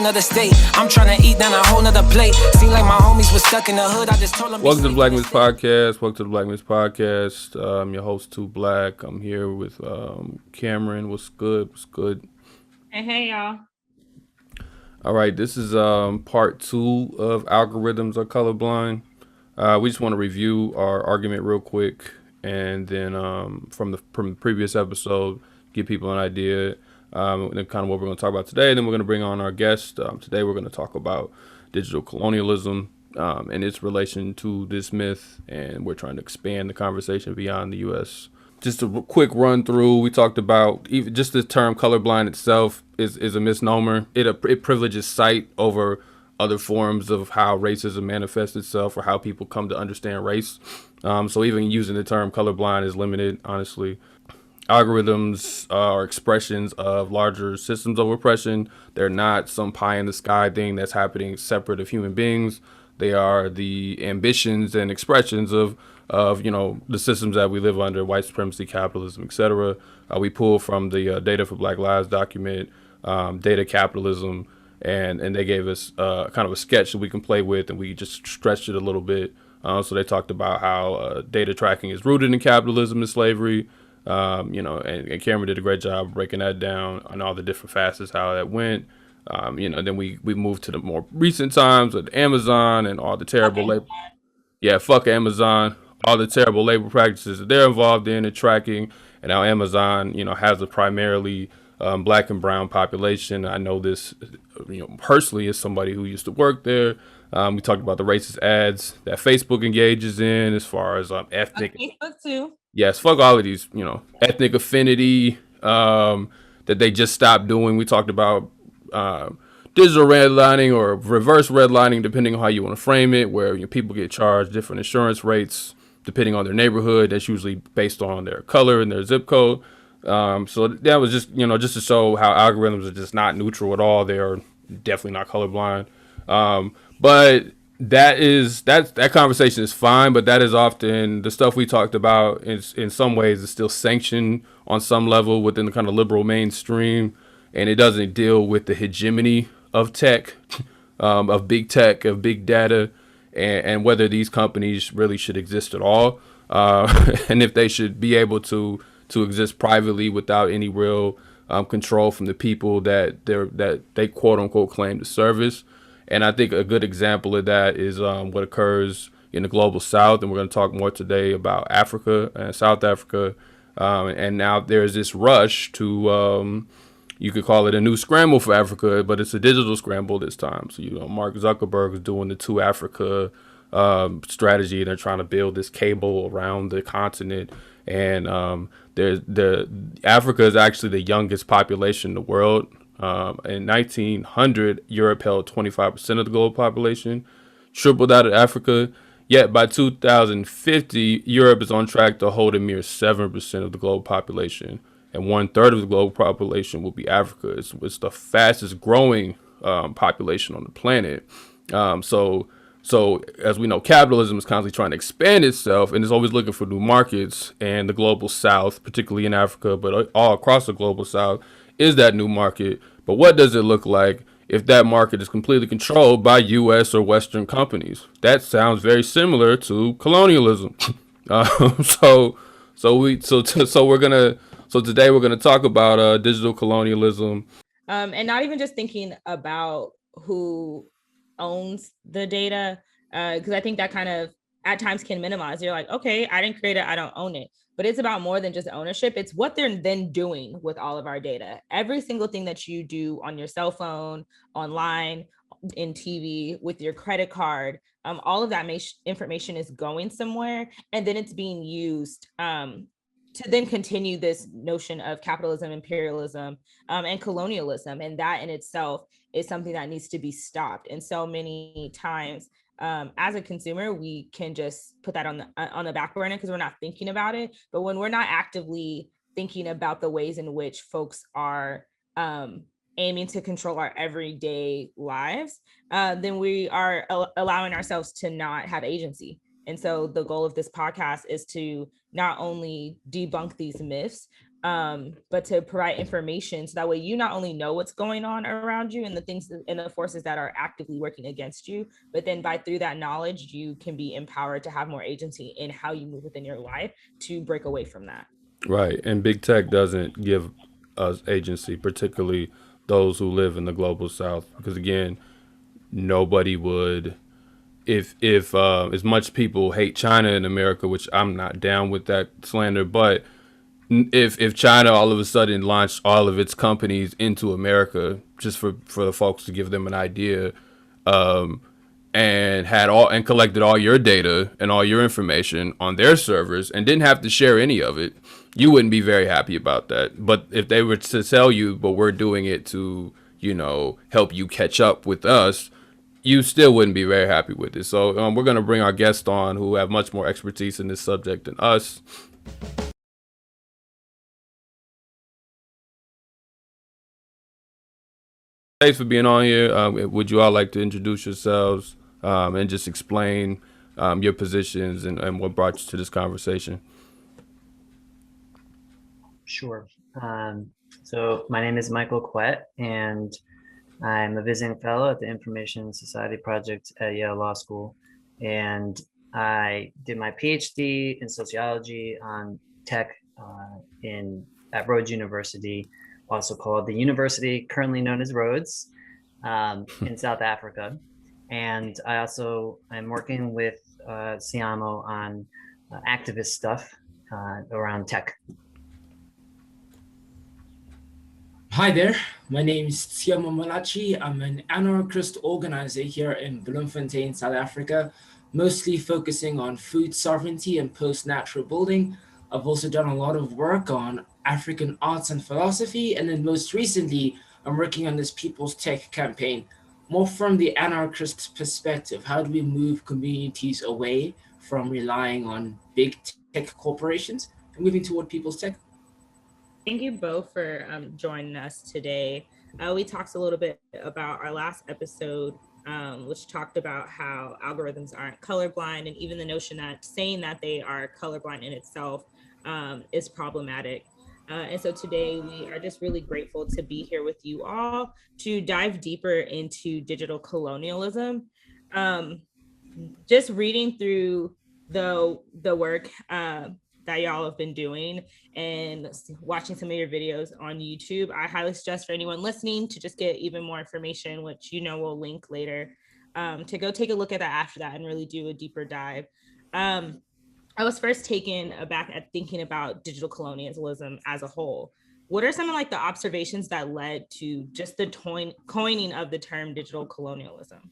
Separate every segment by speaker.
Speaker 1: nother state. I'm trying to eat down a whole nother plate. Seem like my homies was stuck in the hood. I just told them.
Speaker 2: Welcome to the Black News Podcast. Welcome to the Black News Podcast. I'm your host, Too Black. I'm here with Cameron. What's good? What's good?
Speaker 3: Hey, y'all.
Speaker 2: All right, this is part 2 of Algorithms Are Colorblind. We just want to review our argument real quick, and then from the previous episode, give people an idea and kind of what we're going to talk about today. And then we're going to bring on our guest. Today we're going to talk about digital colonialism and its relation to this myth, and we're trying to expand the conversation beyond the U.S. Just a quick run through. We talked about even just the term colorblind itself is a misnomer. It privileges sight over other forms of how racism manifests itself or how people come to understand race. So even using the term colorblind is limited, honestly. Algorithms are expressions of larger systems of oppression. They're not some pie in the sky thing that's happening separate of human beings. They are the ambitions and expressions of the systems that we live under, white supremacy, capitalism, etc. We pull from the Data for Black Lives document, Data Capitalism, and they gave us kind of a sketch that we can play with, and we just stretched it a little bit. So they talked about how data tracking is rooted in capitalism and slavery, and Cameron did a great job breaking that down on all the different facets, how that went. Then we moved to the more recent times with Amazon and all the terrible labor. Yeah, fuck Amazon. All the terrible labor practices that they're involved in and tracking, and now Amazon, has a primarily black and brown population. I know this, personally as somebody who used to work there. We talked about the racist ads that Facebook engages in as far as ethnic.
Speaker 3: Facebook too.
Speaker 2: Yes, fuck all of these, ethnic affinity that they just stopped doing. We talked about digital redlining or reverse redlining, depending on how you want to frame it, where people get charged different insurance rates depending on their neighborhood. That's usually based on their color and their zip code. So that was just, just to show how algorithms are just not neutral at all. They are definitely not colorblind. But that conversation is fine, but that is often the stuff we talked about in some ways is still sanctioned on some level within the kind of liberal mainstream. And it doesn't deal with the hegemony of tech, of big tech, of big data, and whether these companies really should exist at all, and if they should be able to exist privately without any real control from the people that they quote unquote claim to service. And I think a good example of that is what occurs in the global South, and we're going to talk more today about Africa and South Africa. And now there's this rush to you could call it a new scramble for Africa, but it's a digital scramble this time. So, Mark Zuckerberg is doing the Two Africa strategy. They're trying to build this cable around the continent. And Africa is actually the youngest population in the world. In 1900, Europe held 25% of the global population, tripled out of Africa. Yet by 2050, Europe is on track to hold a mere 7% of the global population. And 1/3 of the global population will be Africa. It's the fastest growing population on the planet. So as we know, capitalism is constantly trying to expand itself and is always looking for new markets. And the global South, particularly in Africa, but all across the global South, is that new market. But what does it look like if that market is completely controlled by U.S. or Western companies? That sounds very similar to colonialism. So today we're gonna talk about digital colonialism,
Speaker 3: and not even just thinking about who owns the data, because I think that kind of at times can minimize. You're like, okay, I didn't create it, I don't own it. But it's about more than just ownership. It's what they're then doing with all of our data. Every single thing that you do on your cell phone, online, in TV, with your credit card, all of that information is going somewhere, and then it's being used to then continue this notion of capitalism, imperialism, and colonialism. And that in itself is something that needs to be stopped. And so many times, as a consumer, we can just put that on the back burner because we're not thinking about it. But when we're not actively thinking about the ways in which folks are aiming to control our everyday lives, then we are allowing ourselves to not have agency. And so the goal of this podcast is to not only debunk these myths, but to provide information so that way you not only know what's going on around you and the things and the forces that are actively working against you, but then through that knowledge, you can be empowered to have more agency in how you move within your life to break away from that.
Speaker 2: Right. And big tech doesn't give us agency, particularly those who live in the global south, because again, nobody would, if as much people hate China in America, which I'm not down with that slander, but if China all of a sudden launched all of its companies into America, just for the folks to give them an idea, and had all and collected all your data and all your information on their servers and didn't have to share any of it, you wouldn't be very happy about that. But if they were to tell you, but we're doing it to, help you catch up with us, you still wouldn't be very happy with it. So we're going to bring our guests on who have much more expertise in this subject than us. Thanks for being on here. Would you all like to introduce yourselves and just explain your positions and what brought you to this conversation?
Speaker 4: Sure. So my name is Michael Kwet, and I'm a visiting fellow at the Information Society Project at Yale Law School. And I did my PhD in sociology on tech at Rhodes University, also called the university currently known as Rhodes, in South Africa. And I'm working with Tshiamo on activist stuff around tech.
Speaker 5: Hi there, my name is Tshiamo Malatji. I'm an anarchist organizer here in Bloemfontein, South Africa, mostly focusing on food sovereignty and post-natural building. I've also done a lot of work on African arts and philosophy, and then most recently, I'm working on this People's Tech campaign, more from the anarchist perspective. How do we move communities away from relying on big tech corporations and moving toward people's tech?
Speaker 3: Thank you both for joining us today. We talked a little bit about our last episode, which talked about how algorithms aren't colorblind, and even the notion that saying that they are colorblind in itself is problematic. And so today we are just really grateful to be here with you all to dive deeper into digital colonialism. Just reading through the work that y'all have been doing and watching some of your videos on YouTube, I highly suggest for anyone listening to just get even more information, which we'll link later, to go take a look at that after that and really do a deeper dive. I was first taken aback at thinking about digital colonialism as a whole. What are some of the observations that led to just the coining of the term digital colonialism?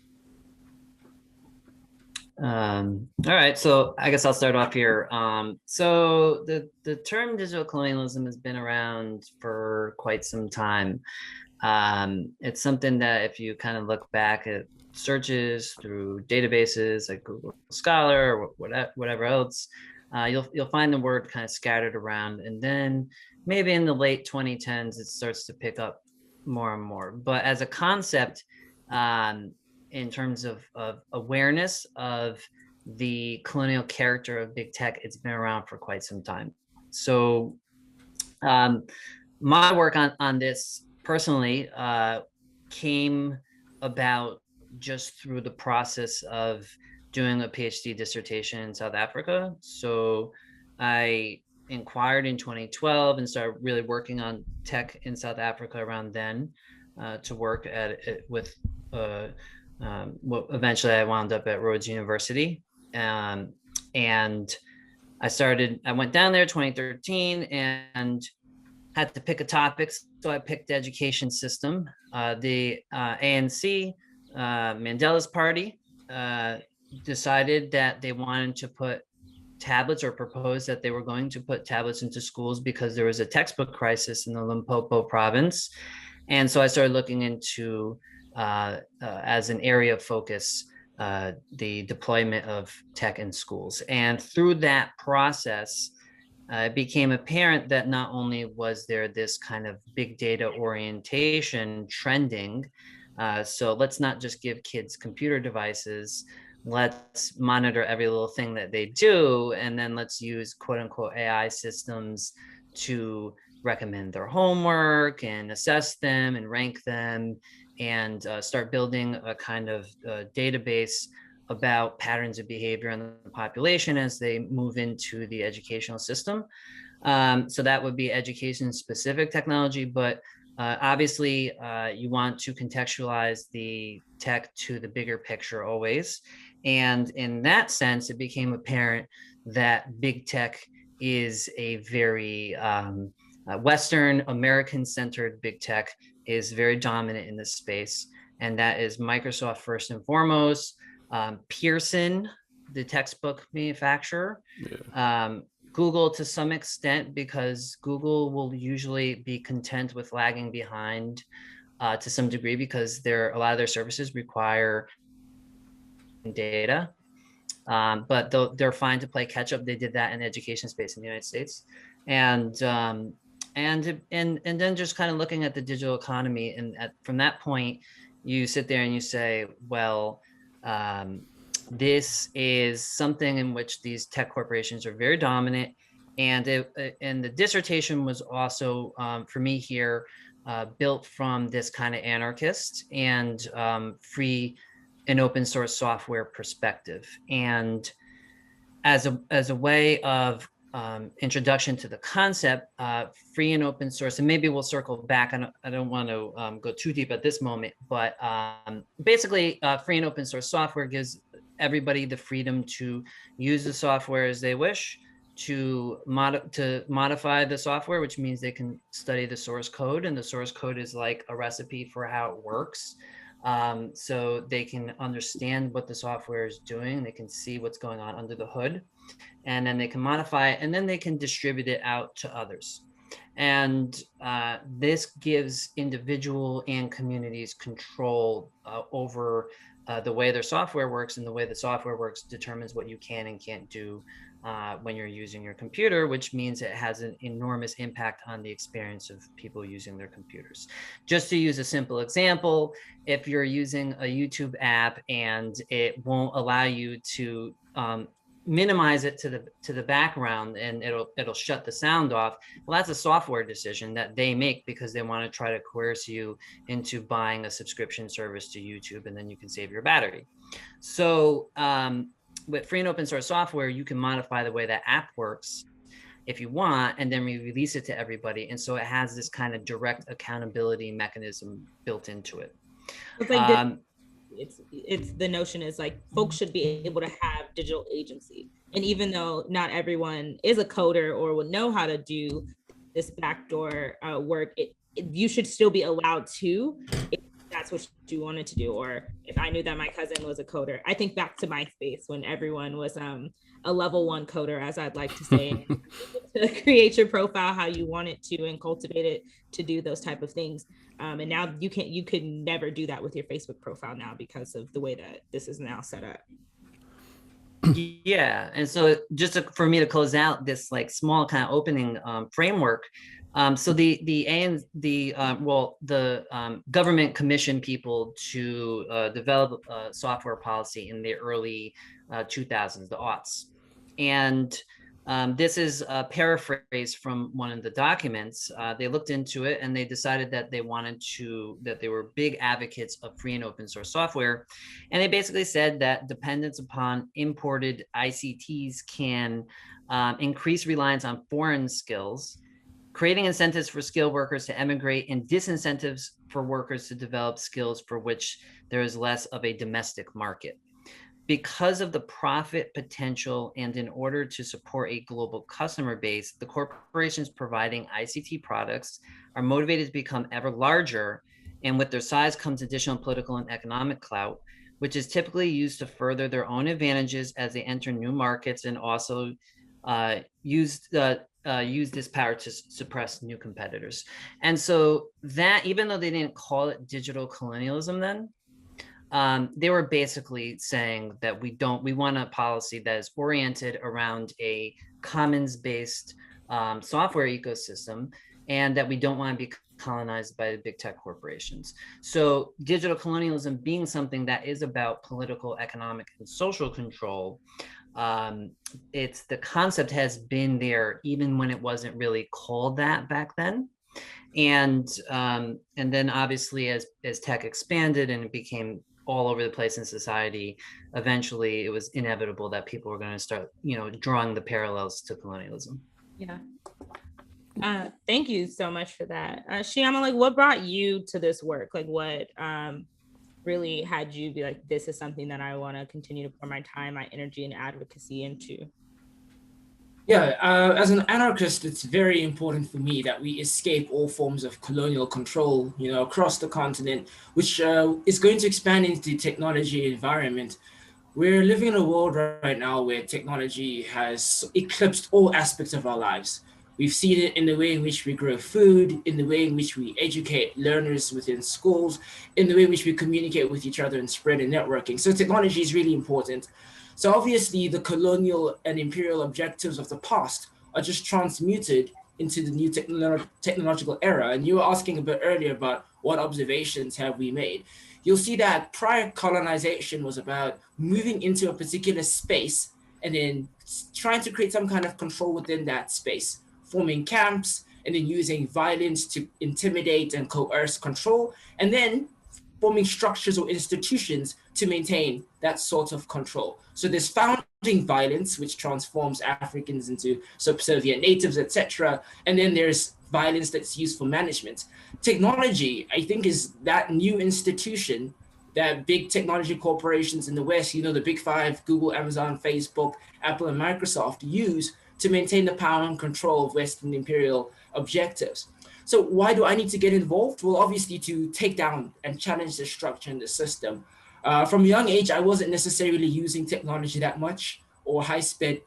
Speaker 4: All right, so I guess I'll start off here. So the term digital colonialism has been around for quite some time. It's something that if you kind of look back at searches through databases like Google Scholar or whatever else, you'll find the word kind of scattered around, and then maybe in the late 2010s it starts to pick up more and more. But as a concept, in terms of awareness of the colonial character of big tech, it's been around for quite some time. So my work on this personally came about just through the process of doing a PhD dissertation in South Africa. So I inquired in 2012 and started really working on tech in South Africa around then, to work at it with well, eventually I wound up at Rhodes University, and I went down there 2013 and had to pick a topic. So I picked the education system. The ANC, Mandela's party, decided that they wanted to put tablets, or proposed that they were going to put tablets into schools because there was a textbook crisis in the Limpopo province. And so I started looking into as an area of focus, the deployment of tech in schools. And through that process, it became apparent that not only was there this kind of big data orientation trending, so let's not just give kids computer devices, let's monitor every little thing that they do, and then let's use quote unquote AI systems to recommend their homework and assess them and rank them and start building a kind of database about patterns of behavior in the population as they move into the educational system. So that would be education-specific technology, but obviously you want to contextualize the tech to the bigger picture always. And in that sense, it became apparent that big tech is a very Western American-centered big tech is very dominant in this space. And that is Microsoft first and foremost, Pearson, the textbook manufacturer, Google to some extent, because Google will usually be content with lagging behind to some degree because a lot of their services require data, but they're fine to play catch up. They did that in the education space in the United States, and then just kind of looking at the digital economy, and from that point, you sit there and you say, well, this is something in which these tech corporations are very dominant. And the dissertation was also, for me here, built from this kind of anarchist and free and open source software perspective. And as a way of introduction to the concept, free and open source, and maybe we'll circle back. I don't want to go too deep at this moment, but basically free and open source software gives everybody the freedom to use the software as they wish, to modify the software, which means they can study the source code, and the source code is like a recipe for how it works. So they can understand what the software is doing, they can see what's going on under the hood, and then they can modify it, and then they can distribute it out to others. And this gives individual and communities control over the way their software works, and the way the software works determines what you can and can't do when you're using your computer, which means it has an enormous impact on the experience of people using their computers. Just to use a simple example, if you're using a YouTube app and it won't allow you to minimize it to the background, and it'll shut the sound off, well, that's a software decision that they make because they want to try to coerce you into buying a subscription service to YouTube, and then you can save your battery. So with free and open source software, you can modify the way that app works if you want, and then we release it to everybody. And so it has this kind of direct accountability mechanism built into it.
Speaker 3: It's like it's the notion is like folks should be able to have digital agency, and even though not everyone is a coder or would know how to do this backdoor work, you should still be allowed to, if that's what you wanted to do. Or if I knew that my cousin was a coder, I think back to MySpace when everyone was a level 1 coder, as I'd like to say, to create your profile how you want it to and cultivate it to do those type of things. And now you could never do that with your Facebook profile now because of the way that this is now set up.
Speaker 4: Yeah, and so just for me to close out this like small kind of opening framework, so the government commissioned people to develop software policy in the early 2000s, the aughts, and this is a paraphrase from one of the documents. They looked into it and they decided that they were big advocates of free and open source software. And they basically said that dependence upon imported ICTs can increase reliance on foreign skills, creating incentives for skilled workers to emigrate and disincentives for workers to develop skills for which there is less of a domestic market. Because of the profit potential and in order to support a global customer base, the corporations providing ICT products are motivated to become ever larger, and with their size comes additional political and economic clout, which is typically used to further their own advantages as they enter new markets, and also use this power to suppress new competitors. And so that, even though they didn't call it digital colonialism then, they were basically saying that we want a policy that is oriented around a commons-based software ecosystem, and that we don't want to colonized by the big tech corporations. So digital colonialism being something that is about political, economic, and social control, it's the concept has been there even when it wasn't really called that back then. And then obviously as tech expanded and it became all over the place in society, eventually it was inevitable that people were going to start, drawing the parallels to colonialism.
Speaker 3: Yeah. Thank you so much for that. Tshiamo, like, what brought you to this work? Like, what really had you be like, this is something that I want to continue to pour my time, my energy, and advocacy into?
Speaker 5: Yeah, as an anarchist, it's very important for me that we escape all forms of colonial control, across the continent, which is going to expand into the technology environment. We're living in a world right now where technology has eclipsed all aspects of our lives. We've seen it in the way in which we grow food, in the way in which we educate learners within schools, in the way in which we communicate with each other and spread and networking. So technology is really important. So obviously the colonial and imperial objectives of the past are just transmuted into the new technological era. And you were asking a bit earlier about what observations have we made. You'll see that prior colonization was about moving into a particular space and then trying to create some kind of control within that space, forming camps and then using violence to intimidate and coerce control, and then forming structures or institutions to maintain that sort of control. So there's founding violence, which transforms Africans into subservient natives, etc. And then there's violence that's used for management. Technology, I think, is that new institution that big technology corporations in the West, the big five, Google, Amazon, Facebook, Apple, and Microsoft, use to maintain the power and control of Western imperial objectives. So why do I need to get involved? Well, obviously to take down and challenge the structure and the system. From a young age, I wasn't necessarily using technology that much or high-speed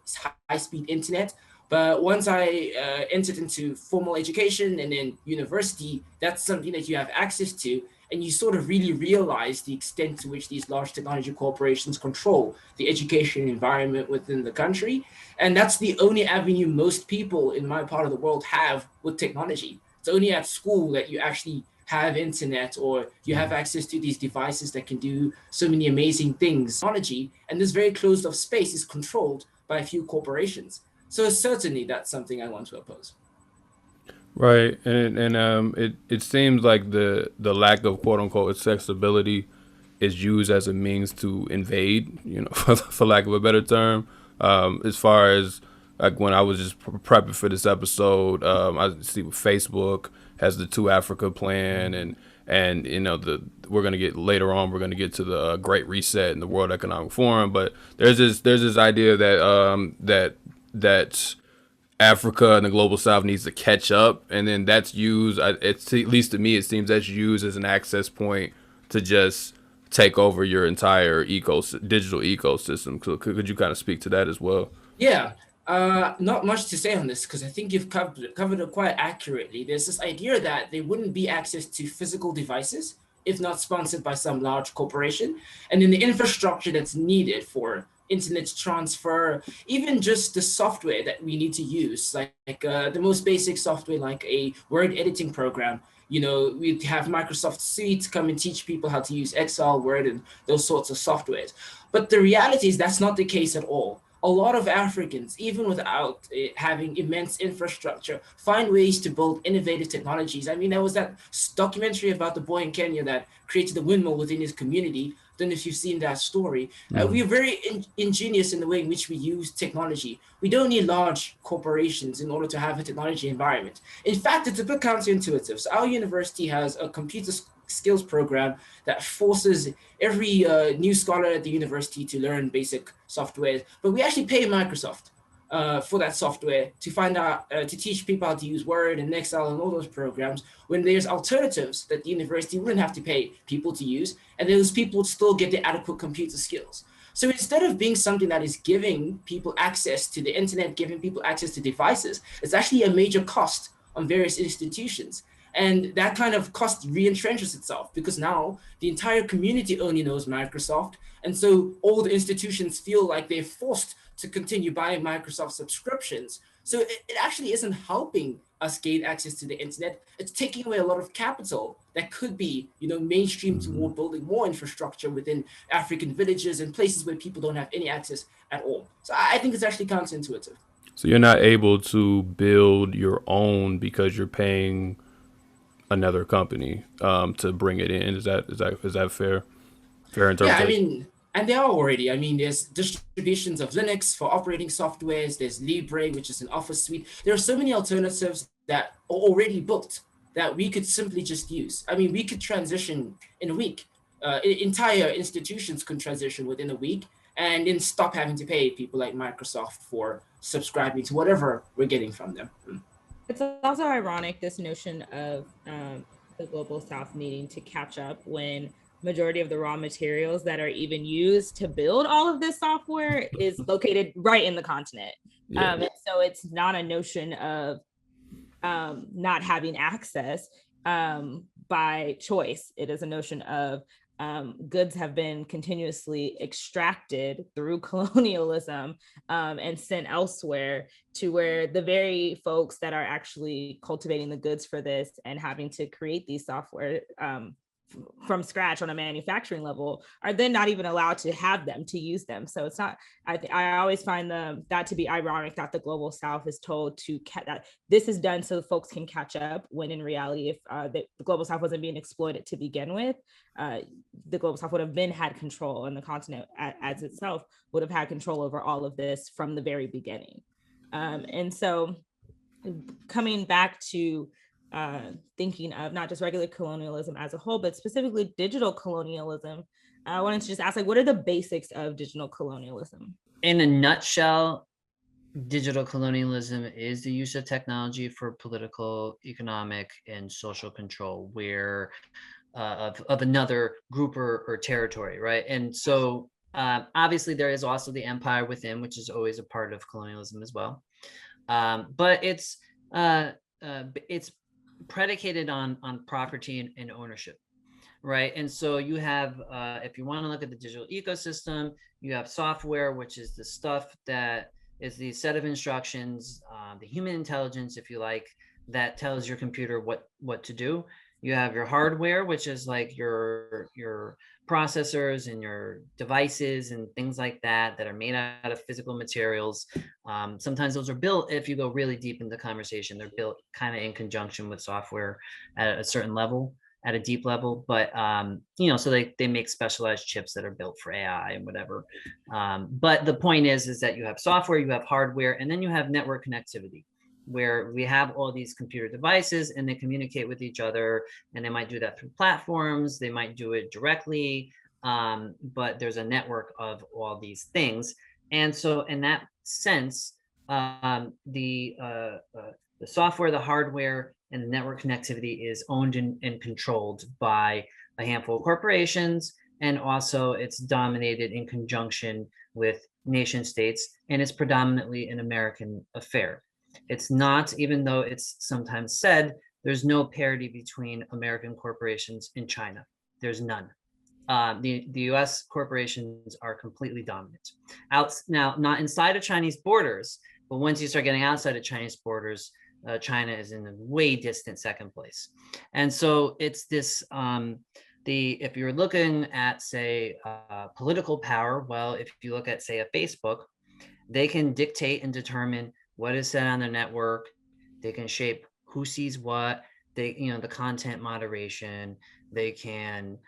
Speaker 5: internet. But once I entered into formal education and then university, that's something that you have access to. And you sort of really realize the extent to which these large technology corporations control the education environment within the country. And that's the only avenue most people in my part of the world have with technology. It's only at school that you actually have internet or you have access to these devices that can do so many amazing things. Technology, and this very closed off space is controlled by a few corporations. So certainly that's something I want to oppose.
Speaker 2: Right, and it seems like the lack of quote unquote accessibility is used as a means to invade, for lack of a better term. As far as like when I was just prepping for this episode, I see Facebook has the Two Africa plan, and we're gonna get later on. We're gonna get to the Great Reset and the World Economic Forum, but there's this idea that that Africa and the global South needs to catch up, and then that's used. It's, at least to me, it seems that's used as an access point to just take over your entire digital ecosystem. So could you kind of speak to that as well?
Speaker 5: Yeah, not much to say on this because I think you've covered it quite accurately. There's this idea that there wouldn't be access to physical devices if not sponsored by some large corporation, and then the infrastructure that's needed for internet transfer, even just the software that we need to use, like the most basic software, like a word editing program. We have Microsoft Suite come and teach people how to use Excel, Word, and those sorts of softwares. But the reality is that's not the case at all. A lot of Africans, even without having immense infrastructure, find ways to build innovative technologies. I mean, there was that documentary about the boy in Kenya that created a windmill within his community. Don't know if you've seen that story. We are very ingenious in the way in which we use technology. We don't need large corporations in order to have a technology environment. In fact, it's a bit counterintuitive. So our university has a computer skills program that forces every new scholar at the university to learn basic software, but we actually pay Microsoft for that software to find out, to teach people how to use Word and Excel and all those programs, when there's alternatives that the university wouldn't have to pay people to use, and those people would still get the adequate computer skills. So instead of being something that is giving people access to the internet, giving people access to devices, it's actually a major cost on various institutions. And that kind of cost re-entrenches itself because now the entire community only knows Microsoft. And so all the institutions feel like they're forced to continue buying Microsoft subscriptions. So it actually isn't helping us gain access to the internet. It's taking away a lot of capital that could be, mainstream toward building more infrastructure within African villages and places where people don't have any access at all. So I think it's actually counterintuitive.
Speaker 2: So you're not able to build your own because you're paying another company to bring it in. Is that fair? Fair interpretation?
Speaker 5: And there are already. There's distributions of Linux for operating softwares. There's Libre, which is an Office suite. There are so many alternatives that are already built that we could simply just use. We could transition in a week. Entire institutions can transition within a week and then stop having to pay people like Microsoft for subscribing to whatever we're getting from them.
Speaker 3: It's also ironic, this notion of the Global South needing to catch up when majority of the raw materials that are even used to build all of this software is located right in the continent. Yeah. And so it's not a notion of not having access by choice. It is a notion of goods have been continuously extracted through colonialism and sent elsewhere, to where the very folks that are actually cultivating the goods for this and having to create these software from scratch on a manufacturing level are then not even allowed to have them, to use them. So it's not, I always find that to be ironic, that the Global South is told that this is done so folks can catch up, when in reality, if the Global South wasn't being exploited to begin with, the Global South would have had control, and the continent as itself would have had control over all of this from the very beginning. And so coming back to thinking of not just regular colonialism as a whole, but specifically digital colonialism, I wanted to just ask, what are the basics of digital colonialism?
Speaker 4: In a nutshell, digital colonialism is the use of technology for political, economic, and social control where of another group or territory, right? And so obviously there is also the empire within, which is always a part of colonialism as well. But it's predicated on property and ownership, right? And so you have, if you want to look at the digital ecosystem, you have software, which is the stuff that is the set of instructions, the human intelligence, if you like, that tells your computer what to do. You have your hardware, which is like your processors and your devices and things like that are made out of physical materials. Sometimes those are built, if you go really deep into the conversation, they're built kind of in conjunction with software at a certain level, at a deep level. But, so they make specialized chips that are built for AI and whatever. But the point is that you have software, you have hardware, and then you have network connectivity, where we have all these computer devices and they communicate with each other, and they might do that through platforms, they might do it directly, but there's a network of all these things. And so in that sense, the software, the hardware, and the network connectivity is owned and controlled by a handful of corporations, and also it's dominated in conjunction with nation states, and it's predominantly an American affair. It's not, even though it's sometimes said, there's no parity between American corporations in China. There's none. The US corporations are completely dominant. Now, not inside of Chinese borders, but once you start getting outside of Chinese borders, China is in a way distant second place. And so it's this, if you're looking at, say, political power, well, if you look at, say, a Facebook, they can dictate and determine what is said on their network. They can shape who sees what. The content moderation. They can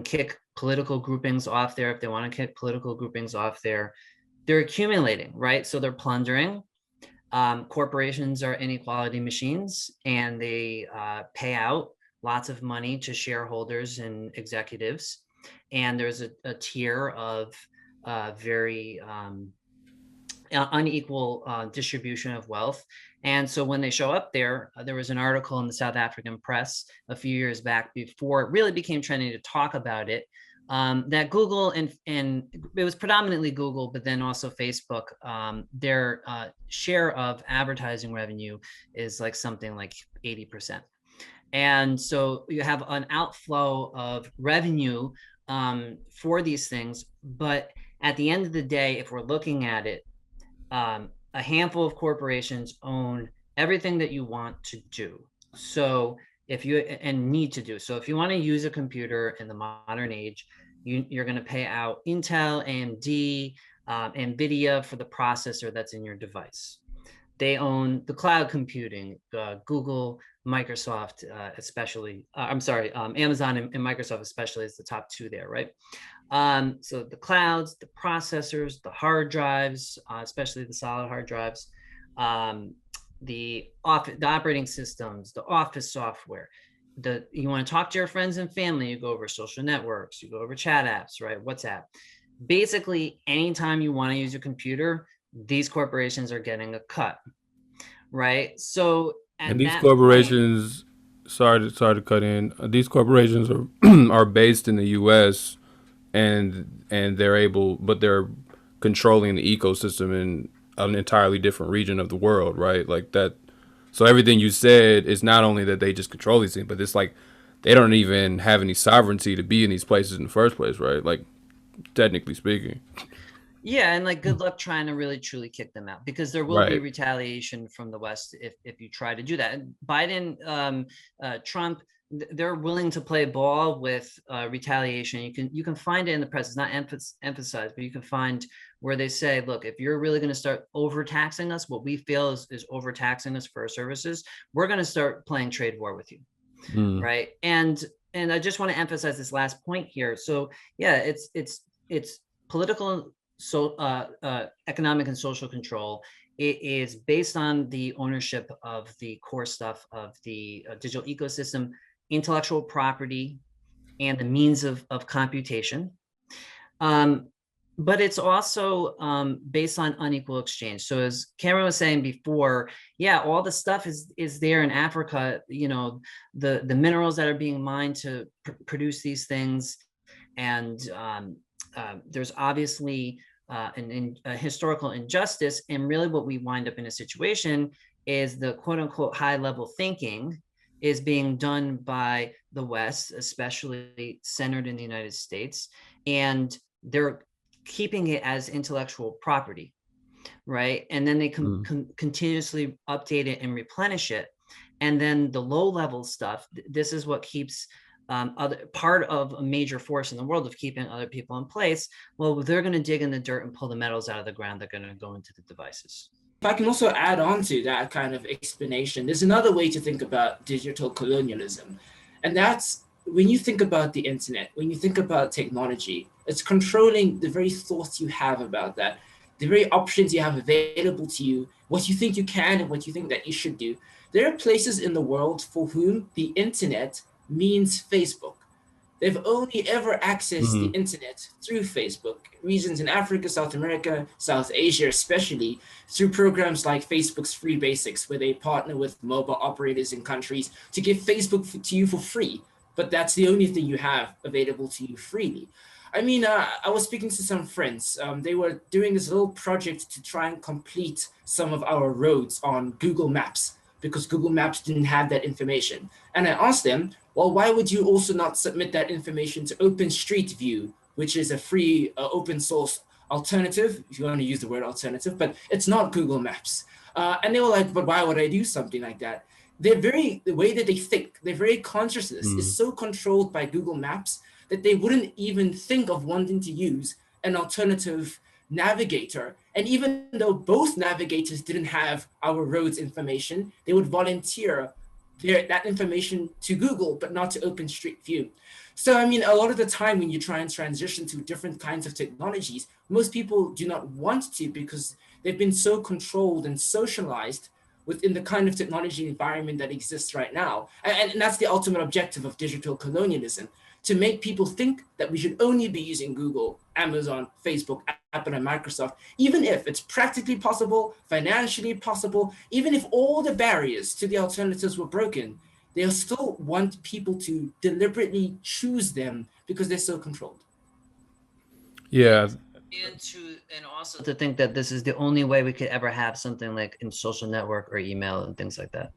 Speaker 4: kick political groupings off there if they want to kick political groupings off there. They're accumulating, right? So they're plundering. Corporations are inequality machines, and they pay out lots of money to shareholders and executives. And there's a tier of very unequal distribution of wealth. And so when they show up there, there was an article in the South African press a few years back, before it really became trending to talk about it, that Google and it was predominantly Google, but then also Facebook, their share of advertising revenue is like something like 80%. And so you have an outflow of revenue for these things, but at the end of the day, if we're looking at it, a handful of corporations own everything that you want to do. So if you need to do, so if you want to use a computer in the modern age, you're going to pay out Intel, AMD, NVIDIA for the processor that's in your device. They own the cloud computing, Google, Microsoft, especially. Amazon and Microsoft especially is the top two there, right? So the clouds, the processors, the hard drives, especially the solid hard drives, the operating systems, the office software. You want to talk to your friends and family, you go over social networks, you go over chat apps, right? WhatsApp. Basically, anytime you want to use your computer, these corporations are getting a cut, right? So
Speaker 2: and these corporations, sorry to cut in. These corporations are are based in the U.S. and they're controlling the ecosystem in an entirely different region of the world, right? Like that. So everything you said is not only that they just control these things, but it's like they don't even have any sovereignty to be in these places in the first place, right? Like technically speaking.
Speaker 4: Yeah, and like good luck trying to really truly kick them out, because there will be retaliation from the West if you try to do that. And Biden, Trump, they're willing to play ball with retaliation. You can find it in the press. It's not emphasized, but you can find where they say, look, if you're really going to start overtaxing us, what we feel is overtaxing us for our services, we're going to start playing trade war with you, right? And I just want to emphasize this last point here. So yeah, it's political, economic and social control. It is based on the ownership of the core stuff of the digital ecosystem, intellectual property, and the means of computation. But it's also based on unequal exchange. So as Cameron was saying before, yeah, all the stuff is there in Africa, you know, the minerals that are being mined to produce these things. And there's obviously a historical injustice. And really what we wind up in a situation is the quote unquote high level thinking is being done by the West, especially centered in the United States. And they're keeping it as intellectual property, right? And then they continuously update it and replenish it. And then the low level stuff, this is what keeps part of a major force in the world of keeping other people in place. Well, they're going to dig in the dirt and pull the metals out of the ground. They're going to go into the devices.
Speaker 5: If I can also add on to that kind of explanation, there's another way to think about digital colonialism. And that's when you think about the internet, when you think about technology, it's controlling the very thoughts you have about that, the very options you have available to you, what you think you can and what you think that you should do. There are places in the world for whom the internet means Facebook. They've only ever accessed the internet through Facebook. Regions in Africa, South America, South Asia, especially through programs like Facebook's Free Basics, where they partner with mobile operators in countries to give Facebook to you for free. But that's the only thing you have available to you freely. I mean, I was speaking to some friends. They were doing this little project to try and complete some of our roads on Google Maps, because Google Maps didn't have that information. And I asked them, well, why would you also not submit that information to OpenStreetView, which is a free open source alternative, if you want to use the word alternative, but it's not Google Maps. And they were like, but why would I do something like that? The way that they think, their very consciousness is so controlled by Google Maps that they wouldn't even think of wanting to use an alternative navigator. And even though both navigators didn't have our roads information, they would volunteer that information to Google, but not to OpenStreetView. So, I mean, a lot of the time when you try and transition to different kinds of technologies, most people do not want to because they've been so controlled and socialized within the kind of technology environment that exists right now. And that's the ultimate objective of digital colonialism, to make people think that we should only be using Google, Amazon, Facebook, Apple, and Microsoft, even if it's practically possible, financially possible, even if all the barriers to the alternatives were broken, they'll still want people to deliberately choose them because they're so controlled.
Speaker 2: Yeah.
Speaker 4: And also to think that this is the only way we could ever have something like in social network or email and things like that,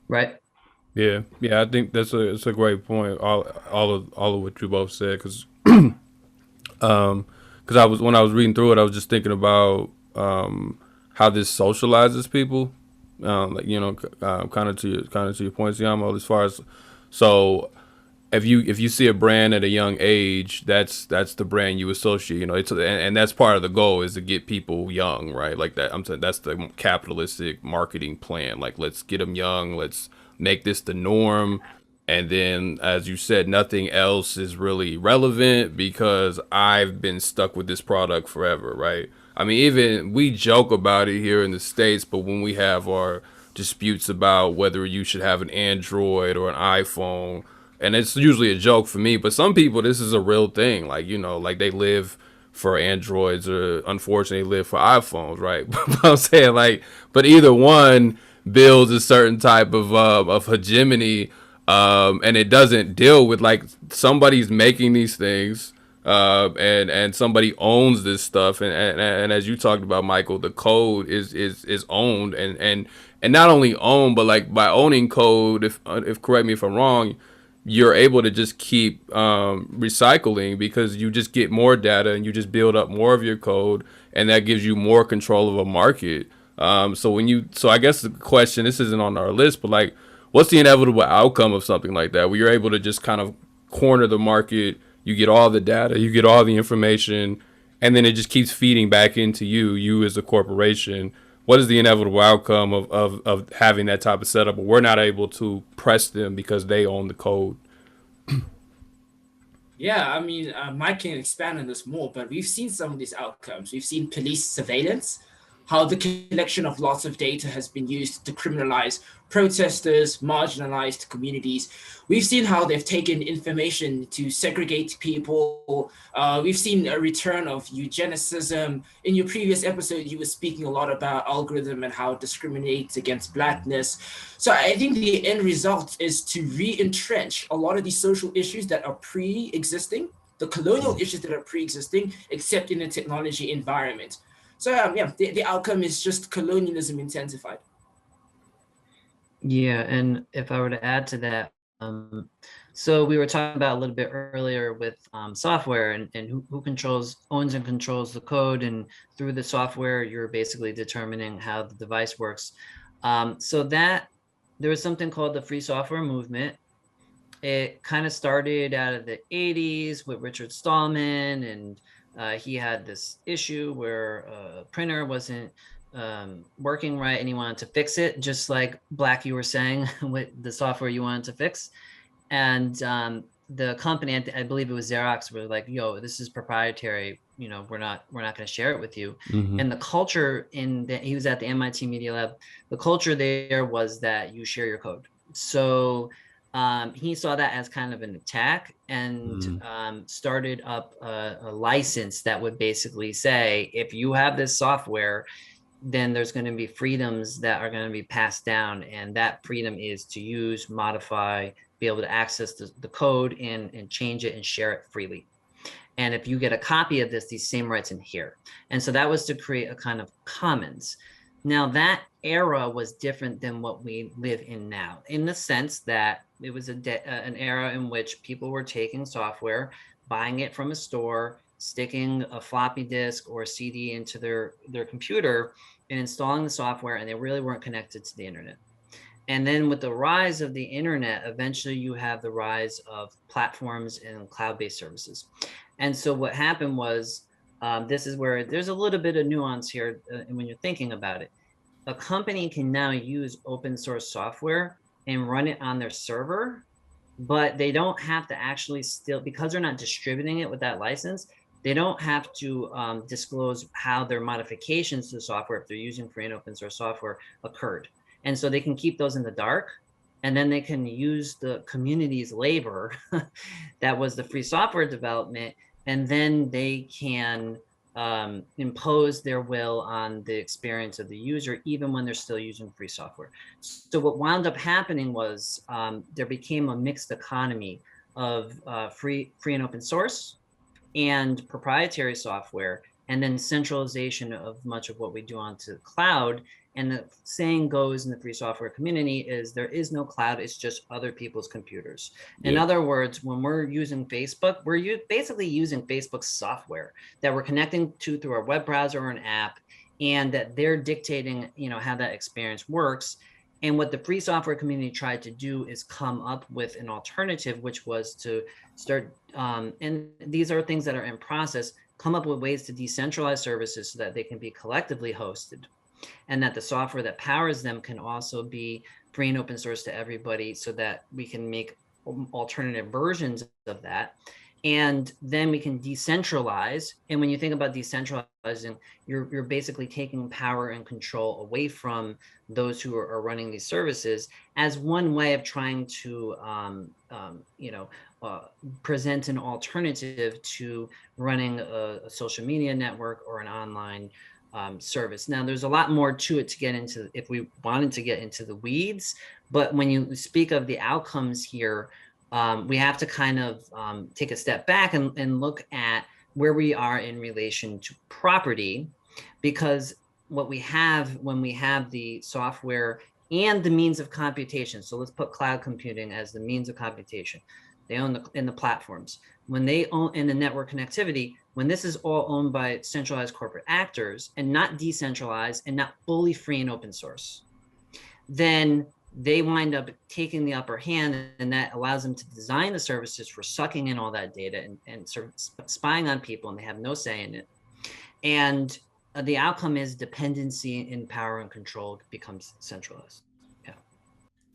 Speaker 4: right?
Speaker 2: Yeah, I think that's a great point. All of what you both said, because because when I was reading through it, I was just thinking about how this socializes people. Like, you know, kind of to your point, Tshiamo, as far as, so if you see a brand at a young age, that's the brand you associate. You know, and that's part of the goal, is to get people young, right? Like that. I'm saying that's the capitalistic marketing plan. Like, let's get them young. Let's make this the norm. And then, as you said, nothing else is really relevant because I've been stuck with this product forever, right? I mean, even we joke about it here in the States, but when we have our disputes about whether you should have an Android or an iPhone, and it's usually a joke for me, but some people, this is a real thing. Like, you know, like they live for Androids, or unfortunately live for iPhones, right? But I'm saying, like, but either one builds a certain type of hegemony, and it doesn't deal with, like, somebody's making these things, and somebody owns this stuff, and as you talked about, Michael, the code is owned, and not only owned, but like by owning code, if correct me if I'm wrong, you're able to just keep recycling, because you just get more data and you just build up more of your code, and that gives you more control of a market. So I guess the question, this isn't on our list, but like, what's the inevitable outcome of something like that, where you're able to just kind of corner the market, you get all the data, you get all the information, and then it just keeps feeding back into you as a corporation? What is the inevitable outcome of having that type of setup, but we're not able to press them because they own the code?
Speaker 5: Yeah, I mean, Mike can expand on this more, but we've seen some of these outcomes. We've seen police surveillance, how the collection of lots of data has been used to criminalize protesters, marginalized communities. We've seen how they've taken information to segregate people. We've seen a return of eugenicism. In your previous episode, you were speaking a lot about algorithm and how it discriminates against Blackness. So I think the end result is to re-entrench a lot of these social issues that are pre-existing, the colonial issues that are pre-existing, except in a technology environment. So the outcome is just colonialism intensified.
Speaker 4: Yeah, and if I were to add to that, so we were talking about a little bit earlier with software, and who owns and controls the code, and through the software, you're basically determining how the device works. So that there was something called the free software movement. It kind of started out of the 80s with Richard Stallman, and he had this issue where a printer wasn't working right, and he wanted to fix it, just like Black, you were saying, with the software you wanted to fix. And the company, I believe it was Xerox, were like, yo, this is proprietary, you know, we're not going to share it with you.
Speaker 2: Mm-hmm.
Speaker 4: And the culture he was at the MIT Media Lab, the culture there was that you share your code. So he saw that as kind of an attack, and started up a license that would basically say, if you have this software, then there's going to be freedoms that are going to be passed down, and that freedom is to use, modify, be able to access the code and change it and share it freely. And if you get a copy of this, these same rights inhere. And so that was to create a kind of commons. Now that era was different than what we live in now, in the sense that it was an era in which people were taking software, buying it from a store, sticking a floppy disk or a CD into their computer and installing the software, and they really weren't connected to the internet. And then with the rise of the internet, eventually you have the rise of platforms and cloud-based services. And so what happened was, this is where there's a little bit of nuance here when you're thinking about it. A company can now use open source software and run it on their server, but they don't have to actually because they're not distributing it with that license, they don't have to disclose how their modifications to the software, if they're using free and open source software, occurred. And so they can keep those in the dark, and then they can use the community's labor that was the free software development, and then they can impose their will on the experience of the user, even when they're still using free software. So what wound up happening was there became a mixed economy of free and open source and proprietary software, and then centralization of much of what we do onto the cloud. And the saying goes in the free software community is there is no cloud, it's just other people's computers. In other words, when we're using Facebook, we're basically using Facebook's software that we're connecting to through our web browser or an app, and that they're dictating, how that experience works. And what the free software community tried to do is come up with an alternative, which was to start, and these are things that are in process, come up with ways to decentralize services so that they can be collectively hosted, and that the software that powers them can also be free and open source to everybody, so that we can make alternative versions of that. And then we can decentralize. And when you think about decentralizing, you're basically taking power and control away from those who are running these services, as one way of trying to present an alternative to running a social media network or an online service. Now, there's a lot more to it to get into if we wanted to get into the weeds. But when you speak of the outcomes here, we have to kind of take a step back and look at where we are in relation to property, because what we have when we have the software and the means of computation. So let's put cloud computing as the means of computation. They own the platforms. When they own in the network connectivity, when this is all owned by centralized corporate actors and not decentralized and not fully free and open source, then they wind up taking the upper hand, and that allows them to design the services for sucking in all that data and sort of spying on people, and they have no say in it. And the outcome is dependency in power and control becomes centralized. Yeah.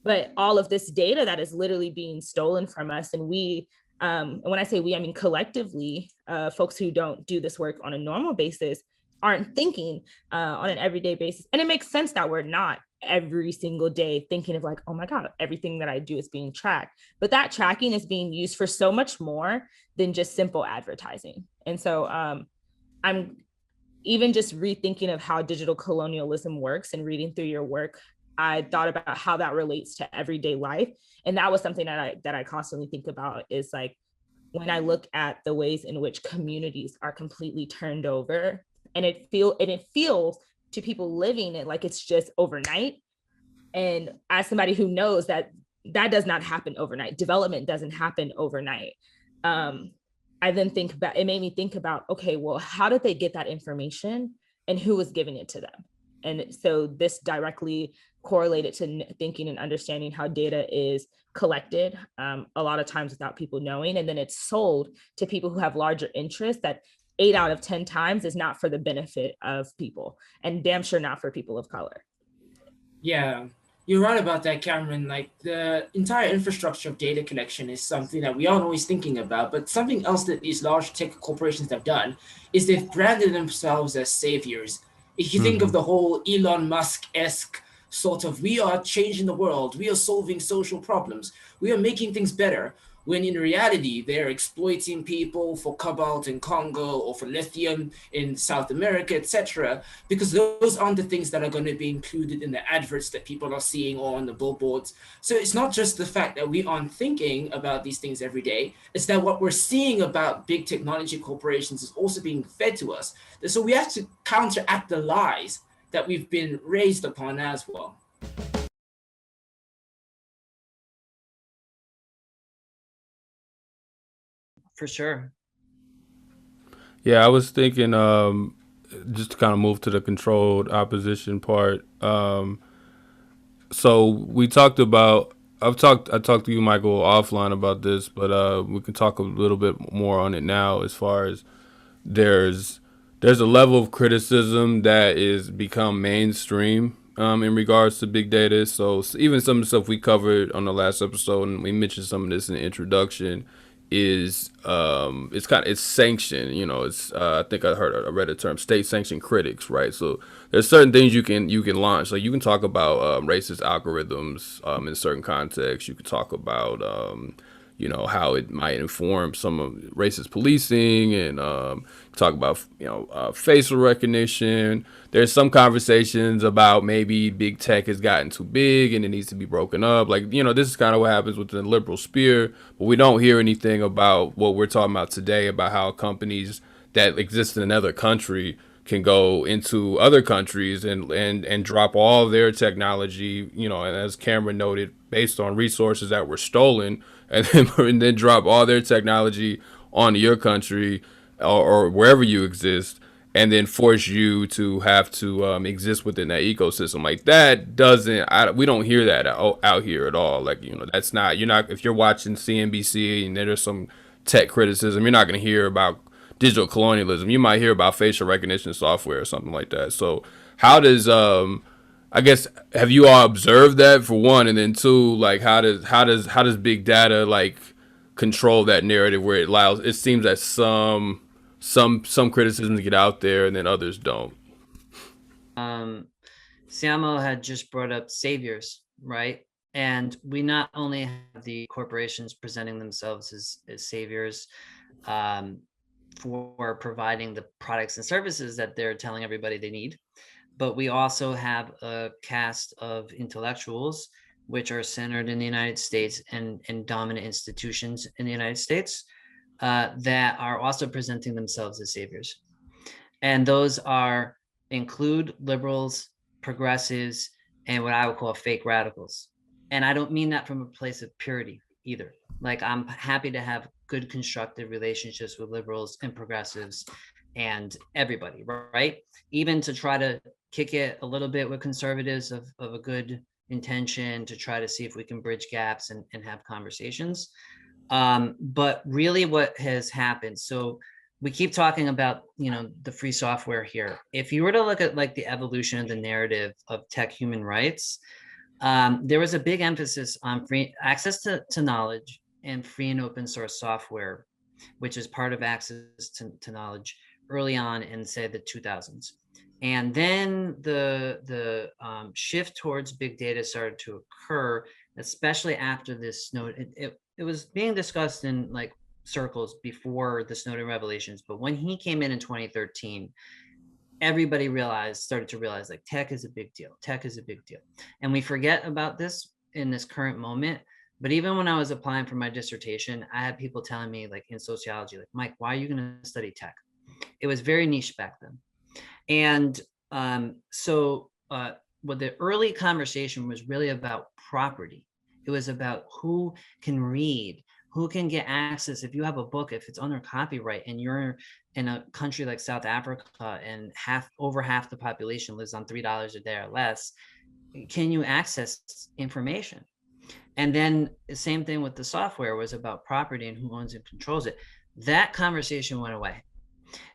Speaker 3: But all of this data that is literally being stolen from us, and we, and when I say we, I mean collectively, folks who don't do this work on a normal basis aren't thinking on an everyday basis. And it makes sense that we're not every single day thinking of like, oh my God, everything that I do is being tracked. But that tracking is being used for so much more than just simple advertising. And so I'm even just rethinking of how digital colonialism works, and reading through your work, I thought about how that relates to everyday life. And that was something that I constantly think about, is like, when I look at the ways in which communities are completely turned over, and it feels to people living it like it's just overnight. And as somebody who knows that does not happen overnight, development doesn't happen overnight. I then think about, it made me think about, okay, well, how did they get that information and who was giving it to them? And so this directly correlated to thinking and understanding how data is collected, a lot of times without people knowing, and then it's sold to people who have larger interests that 8 out of 10 times is not for the benefit of people, and damn sure not for people of color.
Speaker 5: Yeah, you're right about that, Cameron. Like, the entire infrastructure of data collection is something that we aren't always thinking about, but something else that these large tech corporations have done is they've branded themselves as saviors. If you think of the whole Elon Musk-esque sort of, we are changing the world, we are solving social problems, we are making things better, when in reality, they're exploiting people for cobalt in Congo or for lithium in South America, etc., because those aren't the things that are going to be included in the adverts that people are seeing or on the billboards. So it's not just the fact that we aren't thinking about these things every day, it's that what we're seeing about big technology corporations is also being fed to us. So we have to counteract the lies that we've been raised upon as well.
Speaker 4: For sure.
Speaker 2: Yeah, I was thinking just to kind of move to the controlled opposition part. So we talked about, I talked to you, Michael, offline about this, but we can talk a little bit more on it now, as far as there's a level of criticism that is become mainstream in regards to big data. So even some of the stuff we covered on the last episode, and we mentioned some of this in the introduction, is it's sanctioned. It's I think I read the term state sanctioned critics, right? So there's certain things you can launch. Like, you can talk about racist algorithms in certain contexts. You can talk about how it might inform some of racist policing, and talk about facial recognition. There's some conversations about maybe big tech has gotten too big and it needs to be broken up. Like, this is kind of what happens within the liberal sphere, but we don't hear anything about what we're talking about today, about how companies that exist in another country can go into other countries and drop all their technology, you know, and as Cameron noted, based on resources that were stolen, and then drop all their technology onto your country or wherever you exist, and then force you to have to exist within that ecosystem. Like that we don't hear that out here at all. Like, you know, that's not, you're not, if you're watching CNBC and there's some tech criticism, you're not going to hear about digital colonialism. You might hear about facial recognition software or something like that. So how does, I guess, have you all observed that, for one, and then two, like how does big data like control that narrative where it seems that some criticisms get out there and then others don't?
Speaker 4: Tshiamo had just brought up saviors, right? And we not only have the corporations presenting themselves as saviors for providing the products and services that they're telling everybody they need, but we also have a cast of intellectuals which are centered in the United States and dominant institutions in the United States that are also presenting themselves as saviors. And those include liberals, progressives, and what I would call fake radicals. And I don't mean that from a place of purity either. Like, I'm happy to have good constructive relationships with liberals and progressives and everybody, right? Even to try to kick it a little bit with conservatives of a good intention to try to see if we can bridge gaps and have conversations. But really what has happened, so we keep talking about, you know, the free software here. If you were to look at like the evolution of the narrative of tech human rights, there was a big emphasis on free access to knowledge and free and open source software, which is part of access to knowledge early on in, say, the 2000s. And then the shift towards big data started to occur, especially after this Snowden. It was being discussed in like circles before the Snowden revelations, but when he came in 2013, everybody started to realize like tech is a big deal. Tech is a big deal. And we forget about this in this current moment. But even when I was applying for my dissertation, I had people telling me, like in sociology, like, Mike, why are you going to study tech? It was very niche back then. And so what the early conversation was really about property. It was about who can read, who can get access. If you have a book, if it's under copyright and you're in a country like South Africa and over half the population lives on $3 a day or less, can you access information? And then the same thing with the software was about property and who owns and controls it. That conversation went away.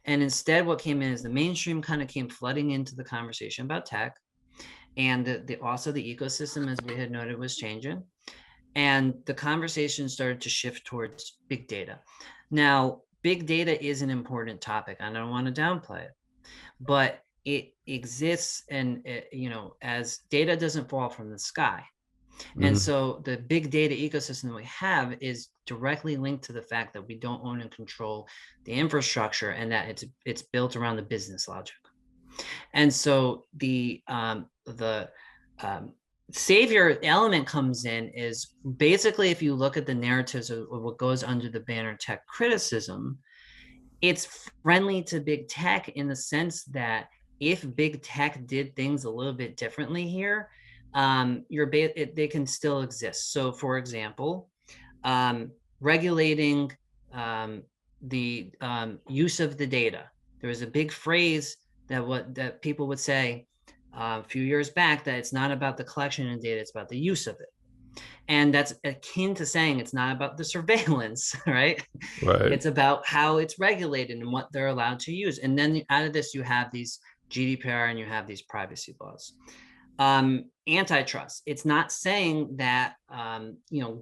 Speaker 4: And instead what came in is the mainstream kind of came flooding into the conversation about tech. And also the ecosystem, as we had noted, was changing. And the conversation started to shift towards big data. Now, big data is an important topic. I don't want to downplay it, but it exists, and you know, as data doesn't fall from the sky. Mm-hmm. And so the big data ecosystem that we have is directly linked to the fact that we don't own and control the infrastructure, and that it's built around the business logic. And so the savior element comes in is basically, if you look at the narratives of what goes under the banner tech criticism, it's friendly to big tech in the sense that if big tech did things a little bit differently here, they can still exist. So for example, regulating the use of the data. There was a big phrase that people would say a few years back, that it's not about the collection of data, it's about the use of it. And that's akin to saying it's not about the surveillance, right? It's about how it's regulated and what they're allowed to use. And then out of this, you have these GDPR and you have these privacy laws. Antitrust. It's not saying that,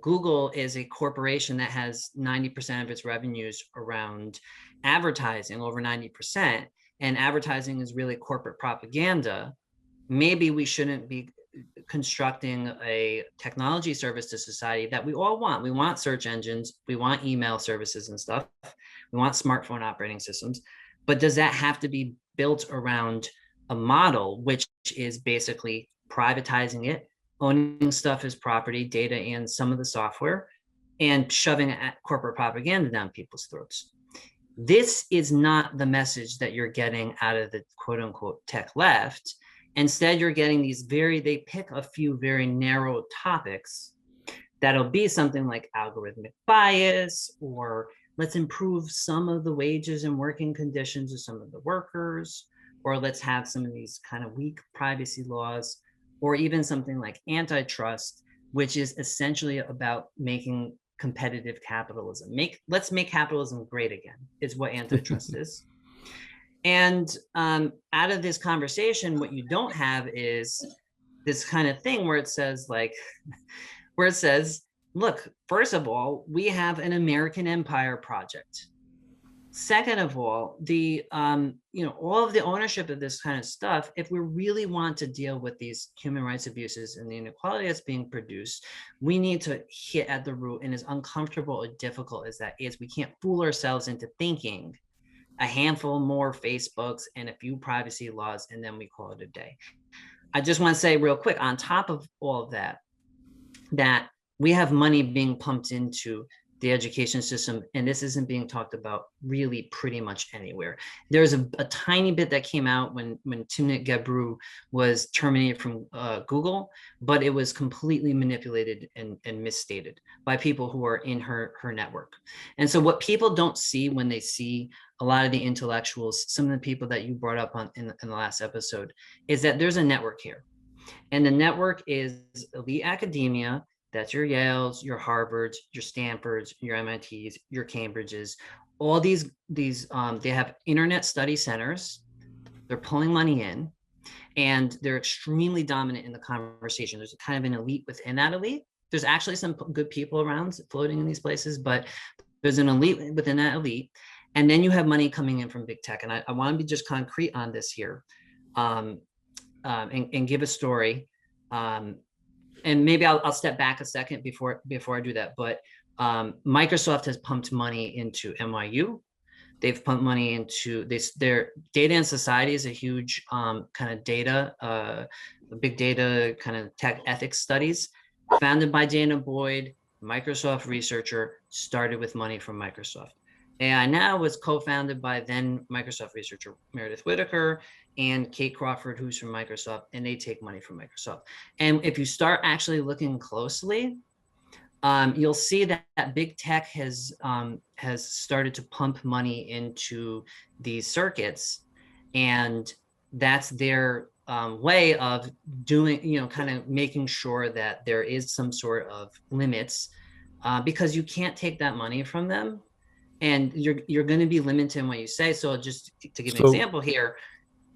Speaker 4: Google is a corporation that has 90% of its revenues around advertising, over 90%, and advertising is really corporate propaganda. Maybe we shouldn't be constructing a technology service to society that we all want. We want search engines, we want email services and stuff, we want smartphone operating systems, but does that have to be built around a model which is basically privatizing it, owning stuff as property, data, and some of the software, and shoving corporate propaganda down people's throats? This is not the message that you're getting out of the quote unquote tech left. Instead, you're getting these they pick a few very narrow topics that'll be something like algorithmic bias, or let's improve some of the wages and working conditions of some of the workers, or let's have some of these kind of weak privacy laws, or even something like antitrust, which is essentially about making competitive capitalism. Let's make capitalism great again, is what antitrust is. And out of this conversation, what you don't have is this kind of thing where it says look, first of all, we have an American empire project. Second of all, all of the ownership of this kind of stuff, if we really want to deal with these human rights abuses and the inequality that's being produced, we need to hit at the root. And as uncomfortable or difficult as that is, we can't fool ourselves into thinking a handful more Facebooks and a few privacy laws, and then we call it a day. I just want to say real quick, on top of all of that, that we have money being pumped into the education system, and this isn't being talked about really pretty much anywhere. There's a tiny bit that came out when Timnit Gebru was terminated from Google, but it was completely manipulated and misstated by people who are in her network. And so what people don't see when they see a lot of the intellectuals, some of the people that you brought up in the last episode, is that there's a network here. And the network is elite academia. That's your Yales, your Harvards, your Stanfords, your MITs, your Cambridges. All these they have internet study centers. They're pulling money in, and they're extremely dominant in the conversation. There's kind of an elite within that elite. There's actually some good people around floating in these places, but there's an elite within that elite. And then you have money coming in from big tech. And I want to be just concrete on this here, and give a story. And maybe I'll step back a second before I do that. But Microsoft has pumped money into NYU. They've pumped money into this. Their data and society is a huge kind of big data kind of tech ethics studies, founded by Dana Boyd, Microsoft researcher, started with money from Microsoft. AI Now was co-founded by then Microsoft researcher Meredith Whittaker and Kate Crawford, who's from Microsoft, and they take money from Microsoft. And if you start actually looking closely, you'll see that big tech has started to pump money into these circuits, and that's their way of doing, kind of making sure that there is some sort of limits, because you can't take that money from them. And you're going to be limited in what you say. So just to give an example here,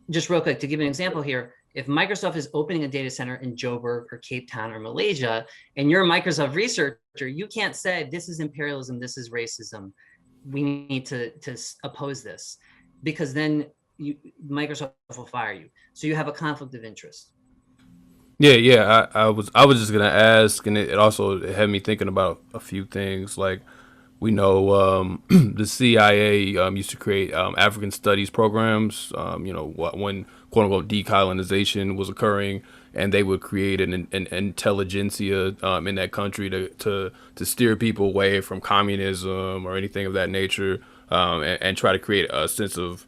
Speaker 4: just real quick, to give an example here, if Microsoft is opening a data center in Joburg or Cape Town or Malaysia, and you're a Microsoft researcher, you can't say this is imperialism, this is racism. We need to oppose this, because then Microsoft will fire you. So you have a conflict of interest.
Speaker 2: Yeah. I was just gonna ask, and it also had me thinking about a few things. Like, we know the CIA used to create African studies programs, when quote unquote decolonization was occurring, and they would create an intelligentsia in that country to steer people away from communism or anything of that nature, and try to create a sense of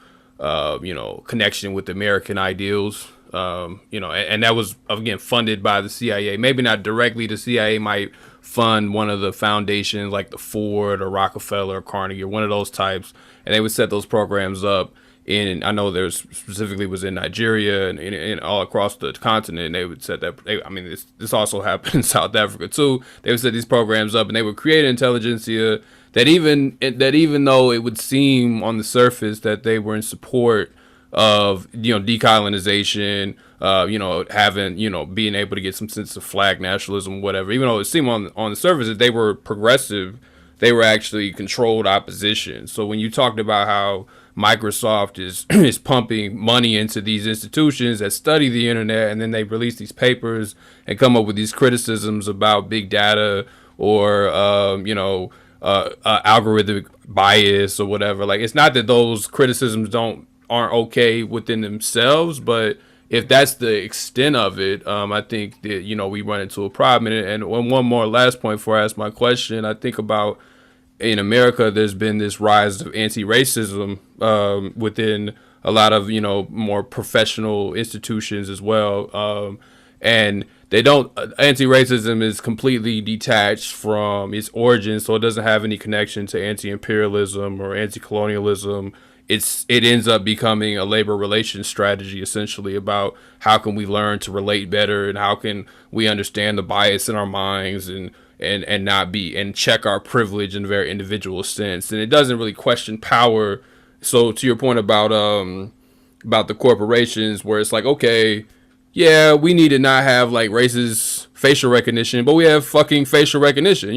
Speaker 2: connection with American ideals. And that was, again, funded by the CIA. Maybe not directly. The CIA might fund one of the foundations like the Ford or Rockefeller or Carnegie or one of those types, and they would set those programs up in, I know there's specifically was in Nigeria and all across the continent. And they would set that, this also happened in South Africa too. They would set these programs up, and they would create intelligentsia that even though it would seem on the surface that they were in support of decolonization, having being able to get some sense of flag nationalism, whatever, even though it seemed on the surface that they were progressive, they were actually controlled opposition. So when you talked about how Microsoft is pumping money into these institutions that study the internet, and then they release these papers and come up with these criticisms about big data or algorithmic bias or whatever, like, it's not that those criticisms aren't okay within themselves, but if that's the extent of it, I think that we run into a problem. And one more last point before I ask my question, I think about in America, there's been this rise of anti-racism within a lot of, more professional institutions as well. And they don't, anti-racism is completely detached from its origins, so it doesn't have any connection to anti-imperialism or anti-colonialism. It ends up becoming a labor relations strategy, essentially, about how can we learn to relate better, and how can we understand the bias in our minds, and not be, and check our privilege in a very individual sense. And it doesn't really question power. So to your point about the corporations, where it's like, okay, yeah, we need to not have like racist facial recognition, but we have fucking facial recognition,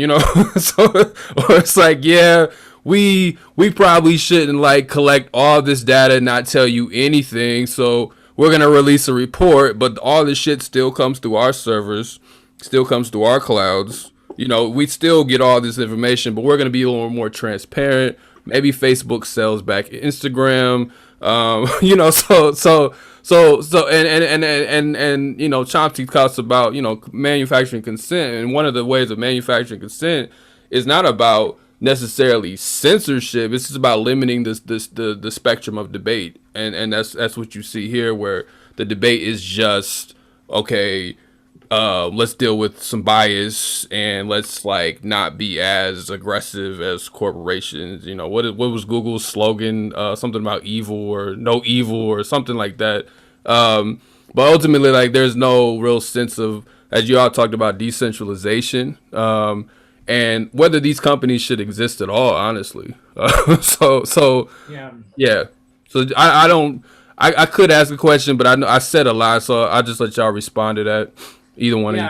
Speaker 2: So, or it's like, yeah, we probably shouldn't like collect all this data and not tell you anything. So we're gonna release a report, but all this shit still comes through our servers, still comes through our clouds. We still get all this information, but we're gonna be a little more transparent. Maybe Facebook sells back Instagram. And Chomsky talks about, manufacturing consent, and one of the ways of manufacturing consent is not about necessarily censorship. It's just about limiting the spectrum of debate, and that's what you see here, where the debate is just, okay, let's deal with some bias, and let's like not be as aggressive as corporations. What was Google's slogan? Something about evil or no evil or something like that. But ultimately, like, there's no real sense of, as you all talked about, decentralization, and whether these companies should exist at all, honestly. Yeah. So I could ask a question, but I said a lot, so I'll just let y'all respond to that. Either one of you.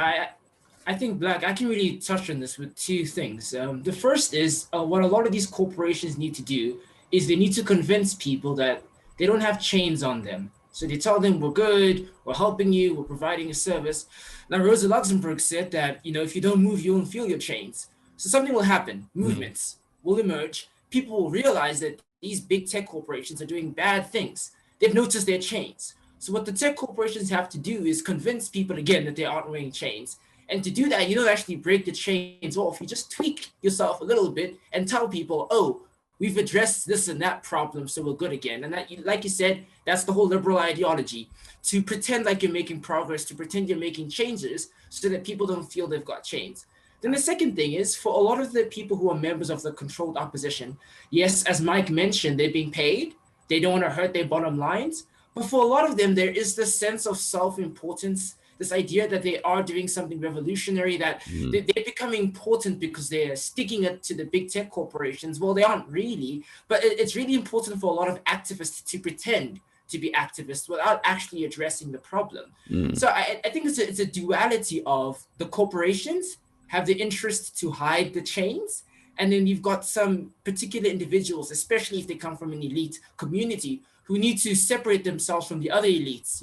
Speaker 5: I think, Black, I can really touch on this with two things. The first is what a lot of these corporations need to do is they need to convince people that they don't have chains on them. So they tell them, we're good, we're helping you, we're providing a service. Now, Rosa Luxemburg said that, if you don't move, you won't feel your chains. So something will happen. Movements will emerge. People will realize that these big tech corporations are doing bad things. They've noticed their chains. So what the tech corporations have to do is convince people again that they aren't wearing chains. And to do that, you don't actually break the chains off. You just tweak yourself a little bit and tell people, oh, we've addressed this and that problem, so we're good again. And that, like you said, that's the whole liberal ideology, to pretend like you're making progress, to pretend you're making changes so that people don't feel they've got chains. Then the second thing is, for a lot of the people who are members of the controlled opposition, yes, as Mike mentioned, they're being paid. They don't want to hurt their bottom lines. But for a lot of them, there is this sense of self-importance, this idea that they are doing something revolutionary, that they're becoming important because they're sticking it to the big tech corporations. Well, they aren't really, but it's really important for a lot of activists to pretend to be activists without actually addressing the problem. So I think it's a duality of the corporations have the interest to hide the chains, and then you've got some particular individuals, especially if they come from an elite community, who need to separate themselves from the other elites.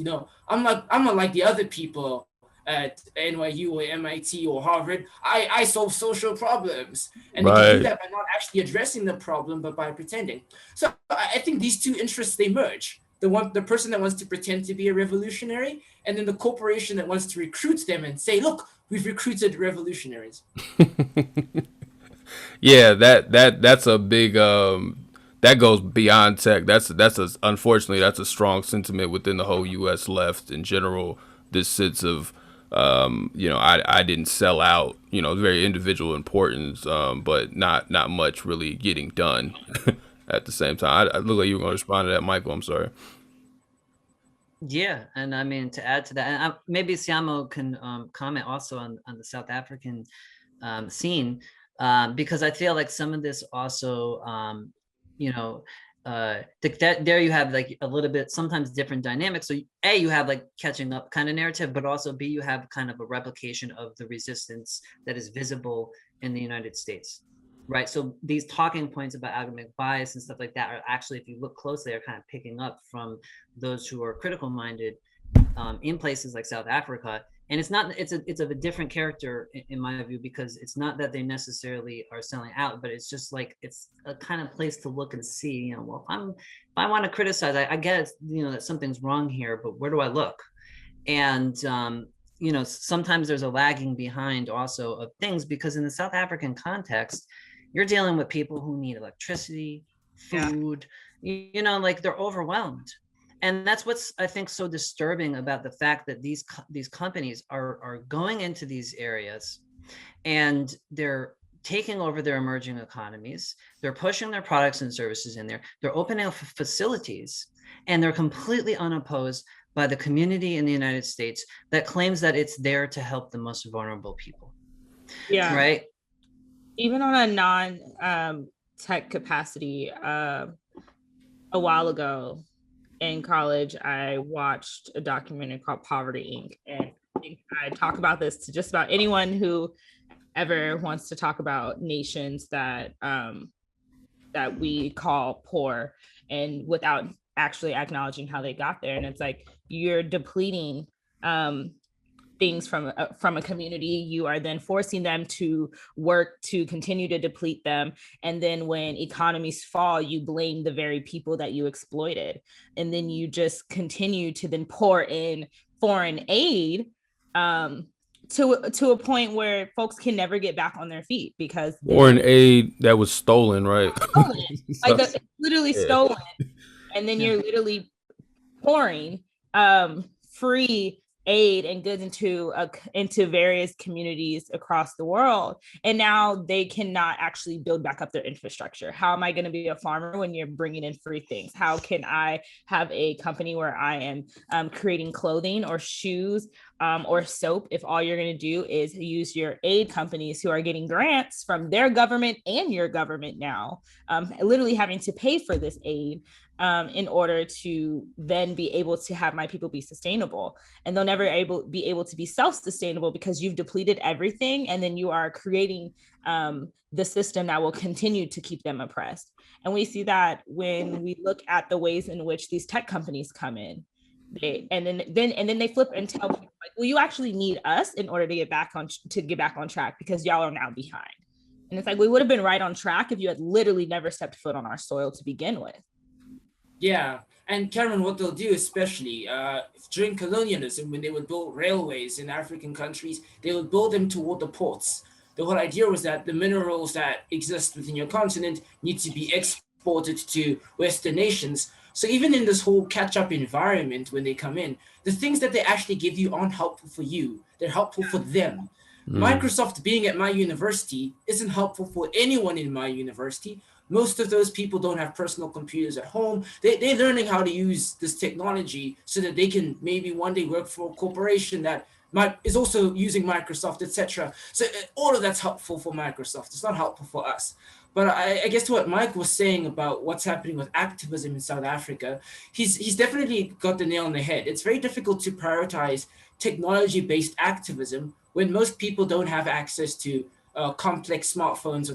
Speaker 5: I'm not like the other people at NYU or MIT or Harvard. I solve social problems. And they can do that by not actually addressing the problem, but by pretending. So I think these two interests, they merge. The person that wants to pretend to be a revolutionary, and then the corporation that wants to recruit them and say, look, we've recruited revolutionaries.
Speaker 2: Yeah, that's a big that goes beyond tech. Unfortunately, that's a strong sentiment within the whole U.S. left in general. This sense of, I didn't sell out. Very individual importance, but not much really getting done at the same time. I look like you were going to respond to that, Michael. I'm sorry.
Speaker 4: Yeah, and I mean, to add to that, and maybe Tshiamo can comment also on the South African scene, because I feel like some of this also, there you have like a little bit sometimes different dynamics. So A, you have like catching up kind of narrative, but also B, you have kind of a replication of the resistance that is visible in the United States, right? So these talking points about algorithmic bias and stuff like that are actually, if you look closely, are kind of picking up from those who are critical minded in places like South Africa. And it's of a different character in my view, because it's not that they necessarily are selling out, but it's just like, it's a kind of place to look and see, well, if I want to criticize, I get, that something's wrong here, but where do I look? And, sometimes there's a lagging behind also of things, because in the South African context, You're dealing with people who need electricity, food, you know, like they're overwhelmed. And that's what's, I think, so disturbing about the fact that these companies are going into these areas and they're taking over their emerging economies. They're pushing their products and services in there. They're opening up facilities, and they're completely unopposed by the community in the United States that claims that it's there to help the most vulnerable people.
Speaker 3: Yeah.
Speaker 4: Right.
Speaker 3: Even on a non-tech capacity, a while ago in college, I watched a documentary called Poverty Inc. And I think I talk about this to just about anyone who ever wants to talk about nations that that we call poor, and without actually acknowledging how they got there. And it's like, you're depleting things from a community. You are then forcing them to work to continue to deplete them. And then when economies fall, you blame the very people that you exploited. And then you just continue to then pour in foreign aid to a point where folks can never get back on their feet, because
Speaker 2: foreign aid that was stolen, right?
Speaker 3: Stolen. Like it's literally stolen. And then you're literally pouring free aid and goods into various communities across the world, and now they cannot actually build back up their infrastructure. How am I going to be a farmer when you're bringing in free things? How can I have a company where I am creating clothing or shoes or soap if all you're going to do is use your aid companies who are getting grants from their government and your government now, literally having to pay for this aid in order to then be able to have my people be sustainable. And they'll never be able to be self-sustainable because you've depleted everything, and then you are creating the system that will continue to keep them oppressed. And we see that when we look at the ways in which these tech companies come in. And then they flip and tell people, like, well, you actually need us in order to get back on track, because y'all are now behind. And it's like, we would have been right on track if you had literally never stepped foot on our soil to begin with.
Speaker 5: Yeah, and Cameron, what they'll do, especially during colonialism, when they would build railways in African countries, they would build them toward the ports. The whole idea was that the minerals that exist within your continent need to be exported to Western nations. So even in this whole catch-up environment, when they come in, the things that they actually give you aren't helpful for you. They're helpful for them. Microsoft being at my university isn't helpful for anyone in my university. Most of those people don't have personal computers at home. They're learning how to use this technology so that they can maybe one day work for a corporation that is also using Microsoft, etc. So all of that's helpful for Microsoft. It's not helpful for us. But I guess to what Mike was saying about what's happening with activism in South Africa, he's definitely got the nail on the head. It's very difficult to prioritize technology-based activism when most people don't have access to complex smartphones or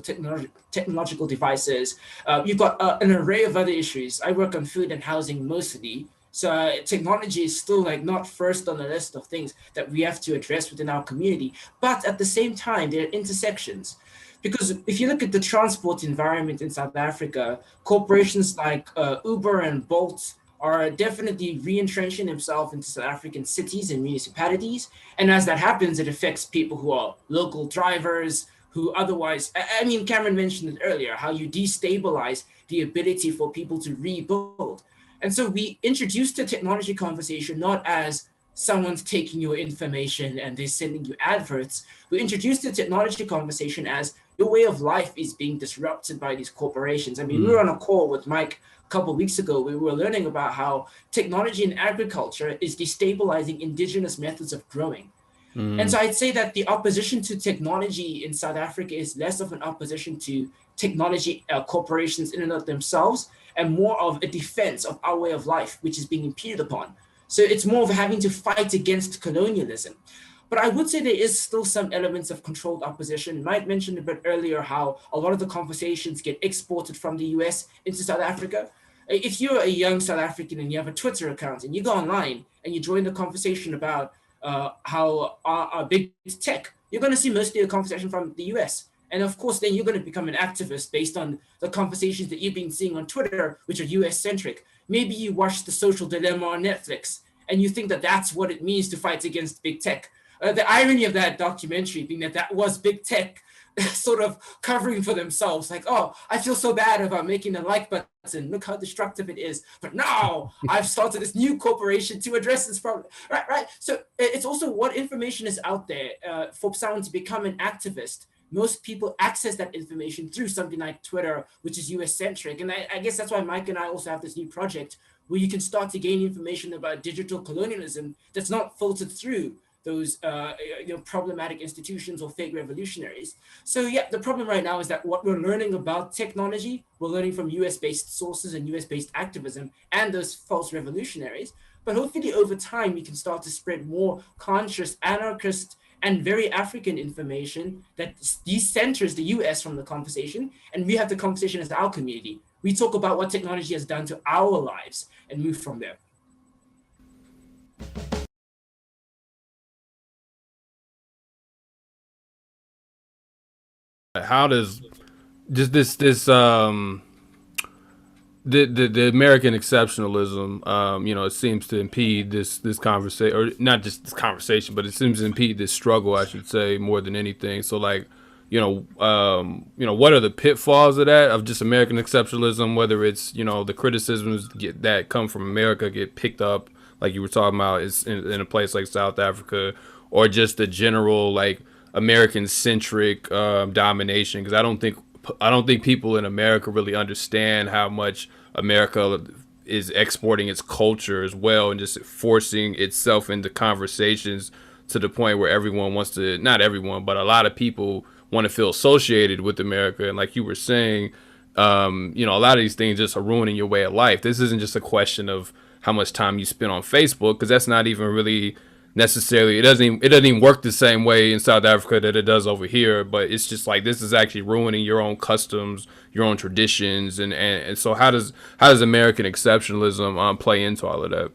Speaker 5: technological devices. You've got an array of other issues. I work on food and housing mostly. So technology is still like not first on the list of things that we have to address within our community. But at the same time, there are intersections. Because if you look at the transport environment in South Africa, corporations like Uber and Bolt are definitely re-entrenching themselves into South African cities and municipalities. And as that happens, it affects people who are local drivers, who otherwise, I mean, Cameron mentioned it earlier, how you destabilize the ability for people to rebuild. And so we introduced the technology conversation not as someone's taking your information and they're sending you adverts. We introduced the technology conversation as your way of life is being disrupted by these corporations. I mean, we were on a call with Mike a couple of weeks ago. We were learning about how technology in agriculture is destabilizing indigenous methods of growing. And so I'd say that the opposition to technology in South Africa is less of an opposition to technology corporations in and of themselves, and more of a defense of our way of life, which is being impeded upon. So it's more of having to fight against colonialism. But I would say there is still some elements of controlled opposition. Mike mentioned a bit earlier how a lot of the conversations get exported from the US into South Africa. If you're a young South African and you have a Twitter account and you go online and you join the conversation about how our big tech, you're going to see mostly a conversation from the US. And of course, then you're going to become an activist based on the conversations that you've been seeing on Twitter, which are US centric. Maybe you watch The Social Dilemma on Netflix and you think that that's what it means to fight against big tech. The irony of that documentary being that was big tech sort of covering for themselves, like, oh, I feel so bad about making a like button. Look how destructive it is. But now I've started this new corporation to address this problem. Right. So it's also what information is out there for someone to become an activist. Most people access that information through something like Twitter, which is US centric. And I guess that's why Mike and I also have this new project where you can start to gain information about digital colonialism that's not filtered through those problematic institutions or fake revolutionaries. So yeah, the problem right now is that what we're learning about technology, we're learning from US-based sources and US-based activism and those false revolutionaries. But hopefully over time, we can start to spread more conscious, anarchist, and very African information that decenters the US from the conversation. And we have the conversation as our community. We talk about what technology has done to our lives and move from there.
Speaker 2: How does just the American exceptionalism, it seems to impede this conversation, or not just this conversation, but it seems to impede this struggle, I should say, more than anything. So like, what are the pitfalls of that, of just American exceptionalism, whether it's, the criticisms that come from America get picked up, like you were talking about, is in a place like South Africa, or just the general, like, American-centric domination, because I don't think people in America really understand how much America is exporting its culture as well, and just forcing itself into conversations to the point where everyone wants to, not everyone, but a lot of people want to feel associated with America. And like you were saying, a lot of these things just are ruining your way of life. This isn't just a question of how much time you spend on Facebook, because that's not even really necessarily, it doesn't even work the same way in South Africa that it does over here. But it's just like, this is actually ruining your own customs, your own traditions, and so how does American exceptionalism play into all of that?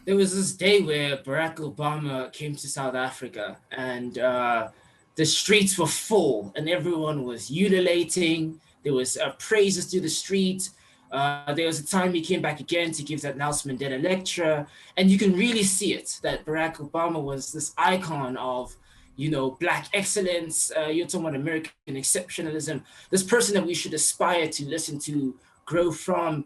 Speaker 5: There was this day where Barack Obama came to South Africa, and the streets were full and everyone was ululating. There was praises to the streets. There was a time he came back again to give that Nelson Mandela lecture, and you can really see it, that Barack Obama was this icon of, Black excellence. You're talking about American exceptionalism, this person that we should aspire to listen to, grow from,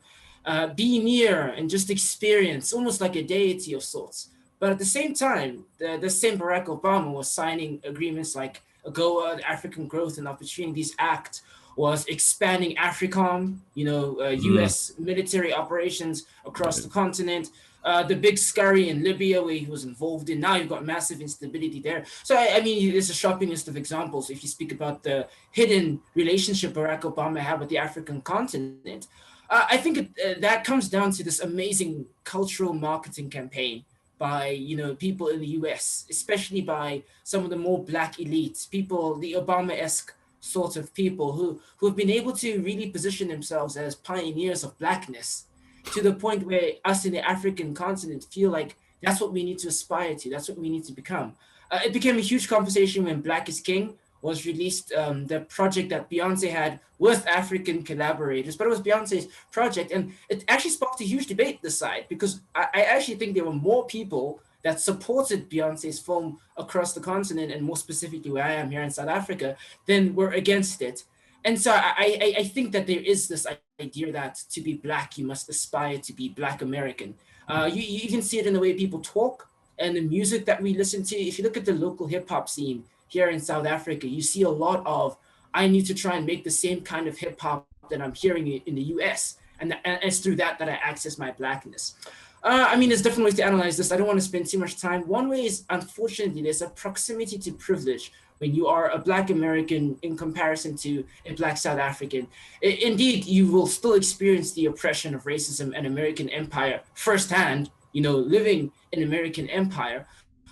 Speaker 5: be near, and just experience, almost like a deity of sorts. But at the same time, the same Barack Obama was signing agreements like AGOA, the African Growth and Opportunities Act, was expanding AFRICOM, U.S. military operations across the continent. The big scurry in Libya, where he was involved in. Now you've got massive instability there. So, I mean, there's a shopping list of examples. If you speak about the hidden relationship Barack Obama had with the African continent, I think that comes down to this amazing cultural marketing campaign by, people in the U.S., especially by some of the more Black elites, people, the Obama-esque sort of people who have been able to really position themselves as pioneers of Blackness, to the point where us in the African continent feel like that's what we need to aspire to, that's what we need to become. It became a huge conversation when Black is King was released, the project that Beyonce had with African collaborators, but it was Beyonce's project, and it actually sparked a huge debate this side, because I actually think there were more people that supported Beyonce's film across the continent, and more specifically where I am here in South Africa, than were against it. And so I think that there is this idea that to be Black, you must aspire to be Black American. You even see it in the way people talk and the music that we listen to. If you look at the local hip hop scene here in South Africa, you see a lot of, I need to try and make the same kind of hip hop that I'm hearing in the US. And it's through that I access my Blackness. There's different ways to analyze this. I don't want to spend too much time. One way is, unfortunately, there's a proximity to privilege when you are a Black American in comparison to a Black South African. Indeed, you will still experience the oppression of racism and American empire firsthand, living in American empire.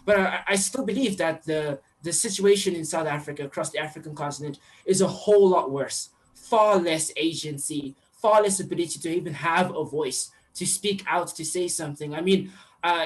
Speaker 5: But I still believe that the situation in South Africa, across the African continent, is a whole lot worse. Far less agency, far less ability to even have a voice, to speak out, to say something.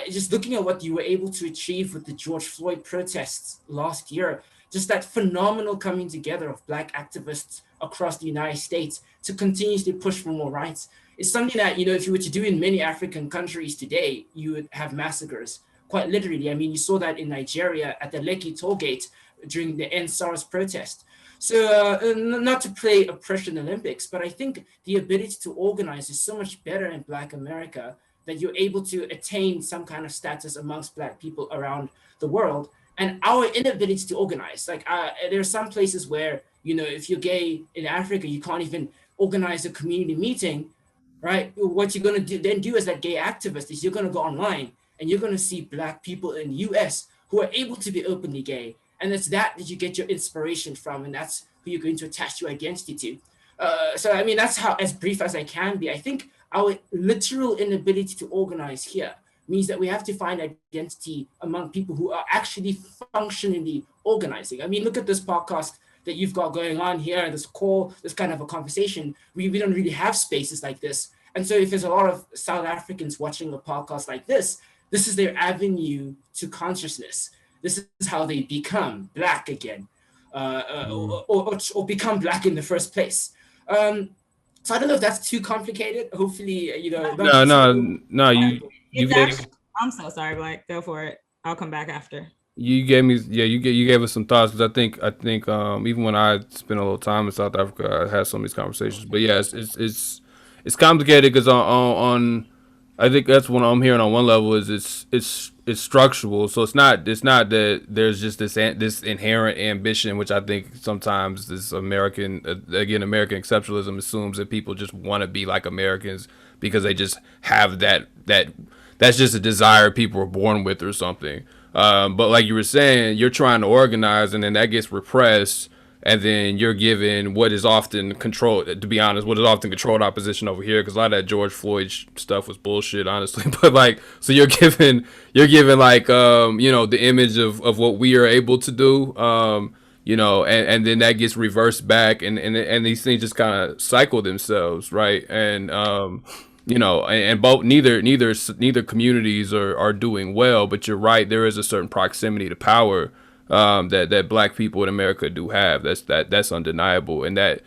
Speaker 5: Just looking at what you were able to achieve with the George Floyd protests last year, just that phenomenal coming together of Black activists across the United States to continuously push for more rights, is something that, if you were to do in many African countries today, you would have massacres. quite literally. I mean, you saw that in Nigeria at the Lekki toll gate during the End SARS protest. So not to play oppression Olympics, but I think the ability to organize is so much better in Black America that you're able to attain some kind of status amongst Black people around the world. And our inability to organize, like there are some places where, you know, if you're gay in Africa, you can't even organize a community meeting, right? What you're going to do as a gay activist is you're going to go online and you're going to see Black people in the US who are able to be openly gay. And it's that you get your inspiration from, and that's who you're going to attach your identity to. So, I mean, that's how, as brief as I can be. I think our literal inability to organize here means that we have to find identity among people who are actually functionally organizing. I mean, look at this podcast that you've got going on here, this call, this kind of a conversation. We don't really have spaces like this. And so if there's a lot of South Africans watching a podcast like this is their avenue to consciousness. This is how they become Black again, or become Black in the first place. So I don't know if that's too complicated. Hopefully, you know.
Speaker 2: No. You gave.
Speaker 3: I'm so sorry, Black. Go for it. I'll come back after.
Speaker 2: You gave me, you gave us some thoughts, because I think even when I spent a little time in South Africa, I had some of these conversations. But yeah, it's complicated because on I think that's what I'm hearing on one level is it's structural. So it's not that there's just this inherent ambition, which I think sometimes this American exceptionalism assumes that people just want to be like Americans because they just have that's just a desire people are born with or something. But like you were saying, you're trying to organize, and then that gets repressed, and then you're given what is often controlled, to be honest, what is often controlled opposition over here, because a lot of that George Floyd stuff was bullshit, honestly. But like, so you're given like, you know, the image of what we are able to do, you know, and then that gets reversed back, and these things just kind of cycle themselves, right? And you know, and both neither communities are doing well. But you're right, there is a certain proximity to power that Black people in America do have. That's undeniable, and I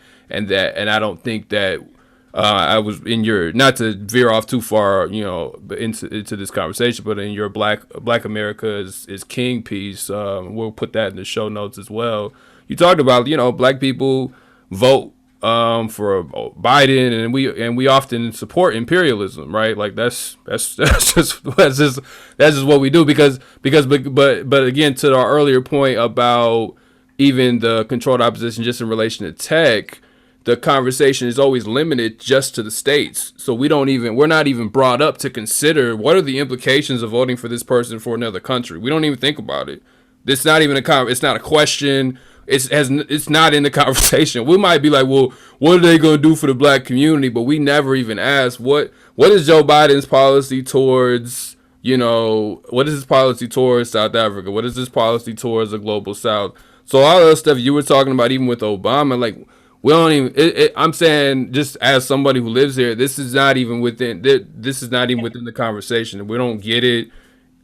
Speaker 2: don't think that I was in your, not to veer off too far, you know, into this conversation, but in your Black America is King piece, we'll put that in the show notes as well. You talked about, you know, Black people vote for Biden, and we often support imperialism, right? Like that's just what we do because but again, to our earlier point about even the controlled opposition just in relation to tech, the conversation is always limited just to the states. So we're not even brought up to consider what are the implications of voting for this person for another country. We don't even think about it. It's not even it's not a question. It's not in the conversation. We might be like, well, what are they going to do for the Black community? But we never even ask what is Joe Biden's policy towards, you know, what is his policy towards South Africa? What is his policy towards the global South? So all of the stuff you were talking about, even with Obama, like we don't even. I'm saying, just as somebody who lives here, this is not even within the conversation. We don't get it.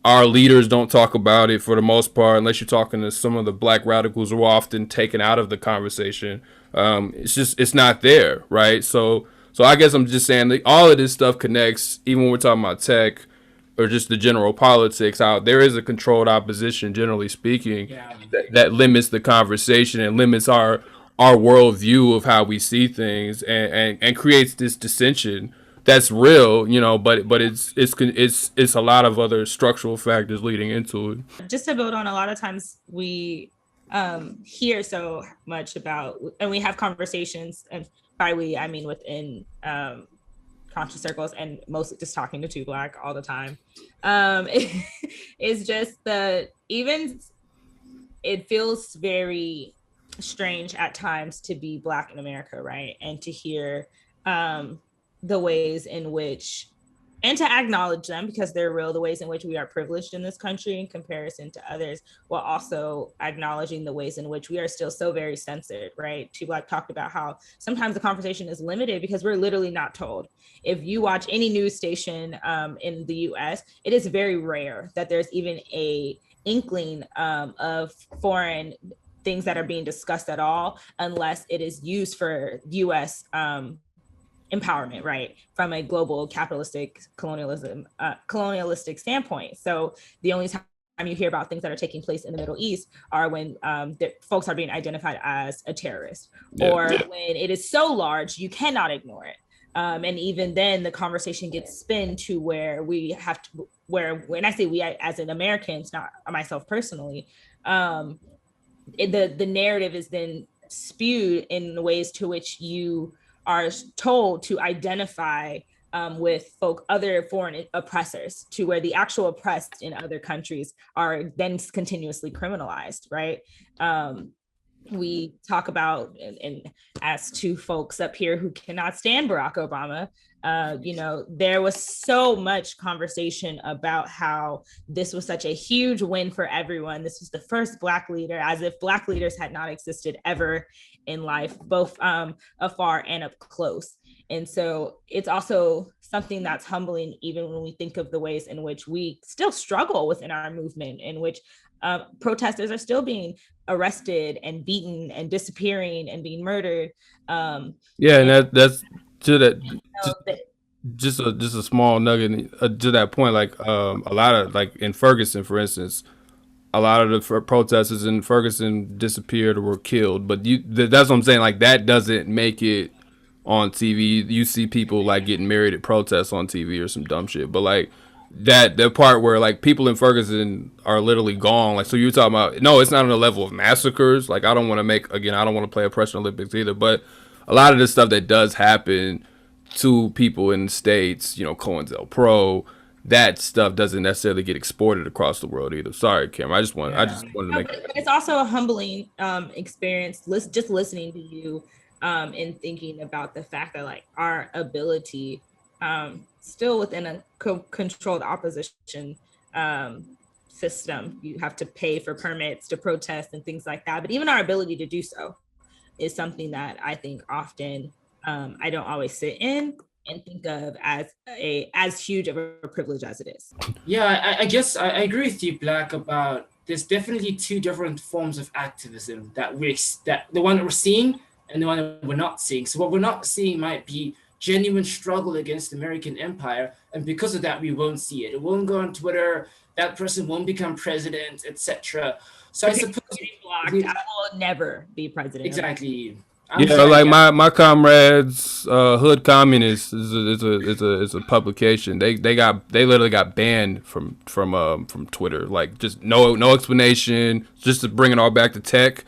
Speaker 2: Our leaders don't talk about it for the most part, unless you're talking to some of the Black radicals who are often taken out of the conversation. It's not there, right? So I guess I'm just saying that all of this stuff connects, even when we're talking about tech or just the general politics, how there is a controlled opposition, generally speaking, that limits the conversation and limits our worldview of how we see things, and creates this dissension that's real, you know, but it's a lot of other structural factors leading into it.
Speaker 3: Just to build on, a lot of times we hear so much about, and we have conversations, and by we I mean within conscious circles, and mostly just talking to two Black all the time. It's just it feels very strange at times to be Black in America, right? And to hear the ways in which, and to acknowledge them because they're real, the ways in which we are privileged in this country in comparison to others, while also acknowledging the ways in which we are still so very censored, right? Two Black talked about how sometimes the conversation is limited because we're literally not told. If you watch any news station in the US, it is very rare that there's even a inkling of foreign things that are being discussed at all, unless it is used for US empowerment, right, from a global capitalistic colonialistic standpoint. So the only time you hear about things that are taking place in the Middle East are when folks are being identified as a terrorist, or when it is so large you cannot ignore it. And even then, the conversation gets spun to where we have to, where when I say we as an Americans, not myself personally, the narrative is then spewed in ways to which you are told to identify with other foreign oppressors, to where the actual oppressed in other countries are then continuously criminalized, right? We talk about, and as two folks up here who cannot stand Barack Obama, there was so much conversation about how this was such a huge win for everyone. This was the first Black leader, as if Black leaders had not existed ever in life, both afar and up close. And so it's also something that's humbling, even when we think of the ways in which we still struggle within our movement, in which protesters are still being arrested and beaten and disappearing and being murdered.
Speaker 2: And that's to that. Just a small nugget to that point. Like a lot of, like in Ferguson, for instance, a lot of the protesters in Ferguson disappeared or were killed. But that's what I'm saying. Like that doesn't make it on TV. You see people like getting married at protests on TV or some dumb shit. But like that part where like people in Ferguson are literally gone. Like, so you're talking about, no, it's not on the level of massacres. Like I don't want to play Oppression Olympics either. But a lot of this stuff that does happen to people in the States, COINTELPRO, that stuff doesn't necessarily get exported across the world either. Sorry, Cameron. I just wanted to make
Speaker 3: that. It's also a humbling experience just listening to you and thinking about the fact that like our ability still within a controlled opposition system, you have to pay for permits to protest and things like that. But even our ability to do so is something that I think often I don't always sit in and think of as huge of a privilege as it is.
Speaker 5: Yeah, I guess I agree with you, Black, about there's definitely two different forms of activism that the one that we're seeing and the one that we're not seeing. So what we're not seeing might be genuine struggle against the American empire, and because of that we won't see it. It won't go on Twitter, that person won't become president, etc. So I suppose
Speaker 3: I will never be president.
Speaker 5: Exactly.
Speaker 2: Like my comrades, Hood Communists is a publication. They literally got banned from Twitter. Like just no explanation. Just to bring it all back to tech.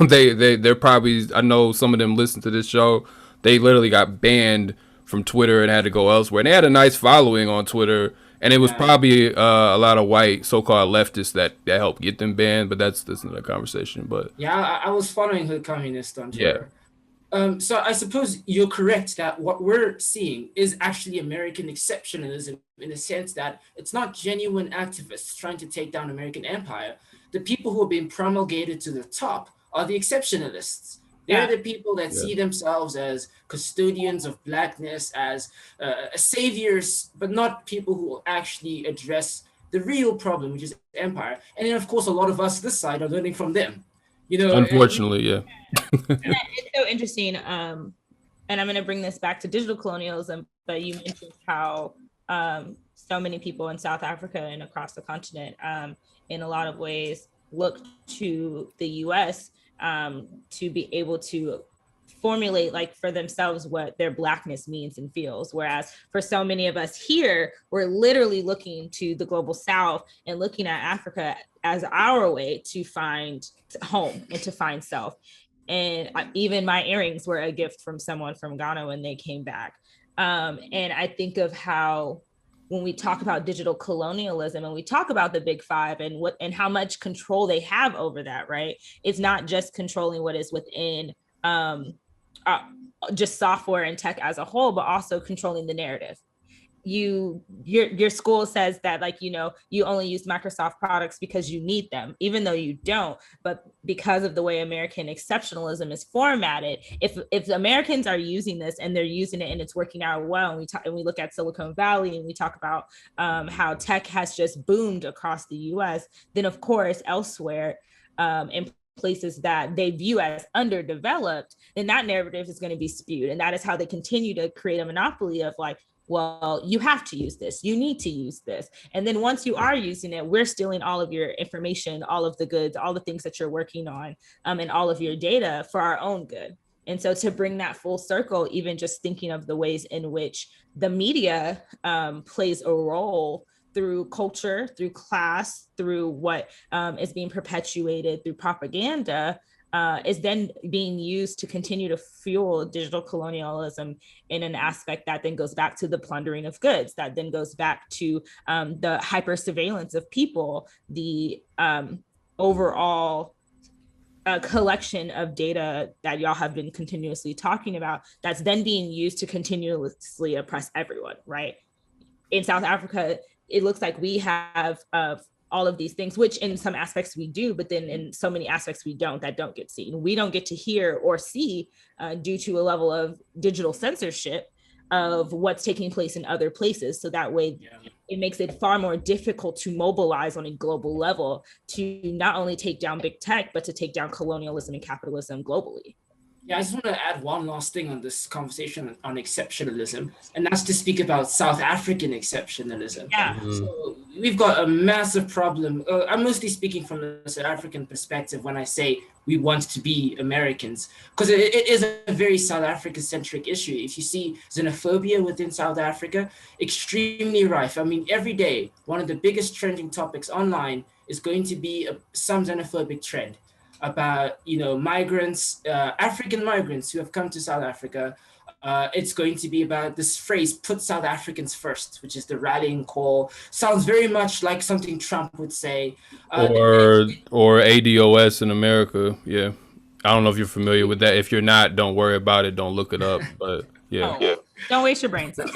Speaker 2: They're probably, I know some of them listen to this show. They literally got banned from Twitter and had to go elsewhere. And they had a nice following on Twitter. And it was probably a lot of white so-called leftists that helped get them banned. But that's another conversation. But
Speaker 5: yeah, I was following Hood Communist on Twitter. Yeah. So I suppose you're correct that what we're seeing is actually American exceptionalism, in the sense that it's not genuine activists trying to take down American empire. The people who are being promulgated to the top are the exceptionalists. They're the people that see themselves as custodians of Blackness, as saviors, but not people who will actually address the real problem, which is empire. And then, of course, a lot of us this side are learning from them.
Speaker 2: Unfortunately,
Speaker 3: it's so interesting. And I'm going to bring this back to digital colonialism, but you mentioned how so many people in South Africa and across the continent, in a lot of ways, look to the US to be able to formulate like for themselves what their Blackness means and feels. Whereas for so many of us here, we're literally looking to the global South and looking at Africa as our way to find home and to find self. And even my earrings were a gift from someone from Ghana when they came back. And I think of how when we talk about digital colonialism and we talk about the big five and how much control they have over that, right? It's not just controlling what is within just software and tech as a whole, but also controlling the narrative. Your school says that, like, you only use Microsoft products because you need them, even though you don't. But because of the way American exceptionalism is formatted, if Americans are using this and they're using it and it's working out well, and we look at Silicon Valley and we talk about how tech has just boomed across the US, then of course elsewhere in places that they view as underdeveloped, then that narrative is going to be spewed. And that is how they continue to create a monopoly of like, well, you have to use this, you need to use this. And then once you are using it, we're stealing all of your information, all of the goods, all the things that you're working on, and all of your data for our own good. And so to bring that full circle, even just thinking of the ways in which the media plays a role through culture, through class, through what is being perpetuated through propaganda, is then being used to continue to fuel digital colonialism in an aspect that then goes back to the plundering of goods, that then goes back to the hyper surveillance of people, the overall collection of data that y'all have been continuously talking about, that's then being used to continuously oppress everyone, right? In South Africa, it looks like we have all of these things, which in some aspects we do, but then in so many aspects we don't, that don't get seen. We don't get to hear or see due to a level of digital censorship of what's taking place in other places. So that way it makes it far more difficult to mobilize on a global level to not only take down big tech, but to take down colonialism and capitalism globally.
Speaker 5: Yeah, I just want to add one last thing on this conversation on exceptionalism, and that's to speak about South African exceptionalism.
Speaker 3: Yeah.
Speaker 5: So we've got a massive problem. I'm mostly speaking from the South African perspective when I say we want to be Americans, because it is a very South Africa-centric issue. If you see xenophobia within South Africa, extremely rife. I mean, every day, one of the biggest trending topics online is going to be some xenophobic trend about, migrants, African migrants who have come to South Africa. It's going to be about this phrase, put South Africans first, which is the rallying call. Sounds very much like something Trump would say.
Speaker 2: Or ADOS in America. Yeah. I don't know if you're familiar with that. If you're not, don't worry about it. Don't look it up. But yeah.
Speaker 3: Don't waste your brain cells.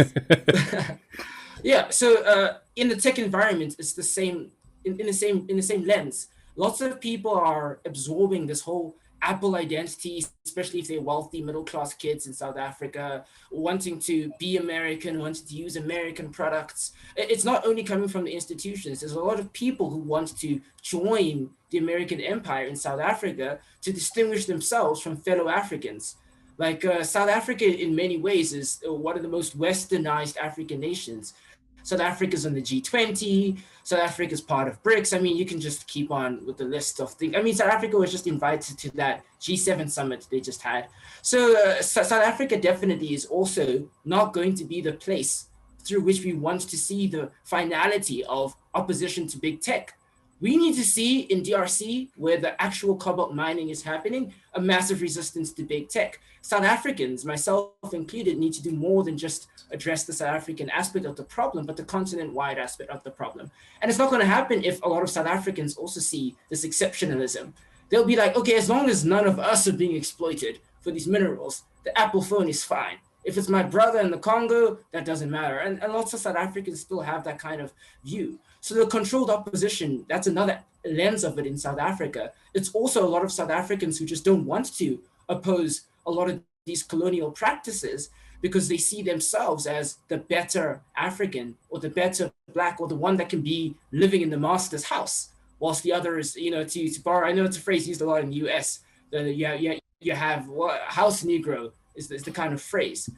Speaker 5: Yeah. So in the tech environment, it's the same, in the same lens. Lots of people are absorbing this whole Apple identity, especially if they're wealthy middle-class kids in South Africa, wanting to be American, wanting to use American products. It's not only coming from the institutions. There's a lot of people who want to join the American empire in South Africa to distinguish themselves from fellow Africans. Like South Africa, in many ways, is one of the most westernized African nations. South Africa's on the G20. South Africa's part of BRICS. I mean, you can just keep on with the list of things. I mean, South Africa was just invited to that G7 summit they just had. So South Africa definitely is also not going to be the place through which we want to see the finality of opposition to big tech. We need to see in DRC, where the actual cobalt mining is happening, a massive resistance to big tech. South Africans, myself included, need to do more than just address the South African aspect of the problem, but the continent-wide aspect of the problem. And it's not going to happen if a lot of South Africans also see this exceptionalism. They'll be like, okay, as long as none of us are being exploited for these minerals, the Apple phone is fine. If it's my brother in the Congo, that doesn't matter. And lots of South Africans still have that kind of view. So the controlled opposition, that's another lens of it in South Africa. It's also a lot of South Africans who just don't want to oppose a lot of these colonial practices because they see themselves as the better African or the better Black or the one that can be living in the master's house, whilst the other is, to borrow, I know it's a phrase used a lot in the US, you have house Negro is the kind of phrase.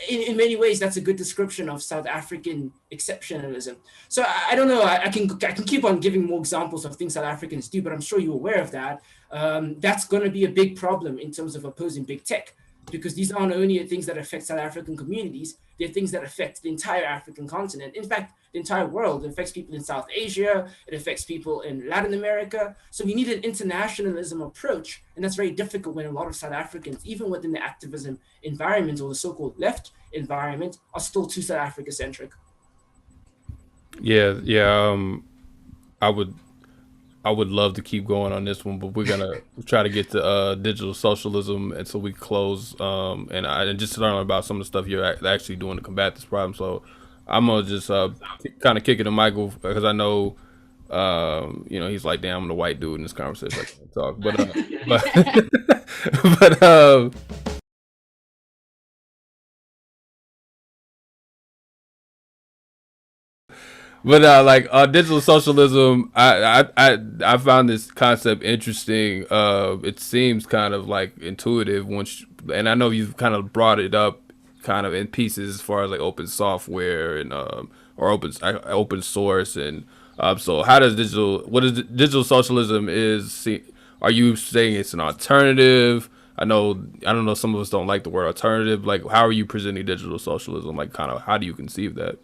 Speaker 5: In many ways, that's a good description of South African exceptionalism. So I don't know, I can keep on giving more examples of things South Africans do, but I'm sure you're aware of that. That's going to be a big problem in terms of opposing big tech, because these aren't only things that affect South African communities, they're things that affect the entire African continent. In fact, the entire world. It affects people in South Asia, it affects people in Latin America. So we need an internationalism approach, and that's very difficult when a lot of South Africans, even within the activism environment or the so-called left environment, are still too South Africa-centric.
Speaker 2: I would love to keep going on this one, but we're gonna try to get to digital socialism, and so we close and just learn about some of the stuff you're actually doing to combat this problem. So I'm gonna just kind of kick it to Michael, because I know he's like, damn, I'm the white dude in this conversation. I can't talk, but But digital socialism, I found this concept interesting. It seems kind of like intuitive and I know you've kind of brought it up kind of in pieces as far as like open software and or open source and so how does digital socialism are you saying it's an alternative? I don't know, some of us don't like the word alternative. Like, how are you presenting digital socialism? Like, kind of how do you conceive that?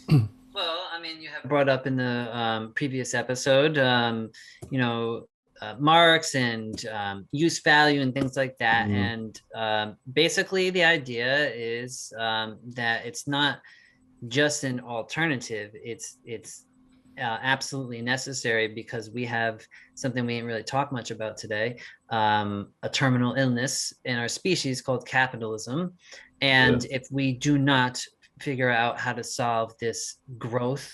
Speaker 4: Well, I mean, you have brought up in the previous episode, Marx and use value and things like that. And basically, the idea is that it's not just an alternative. It's absolutely necessary because we have something we didn't really talk much about today, a terminal illness in our species called capitalism. And if we do not figure out how to solve this growth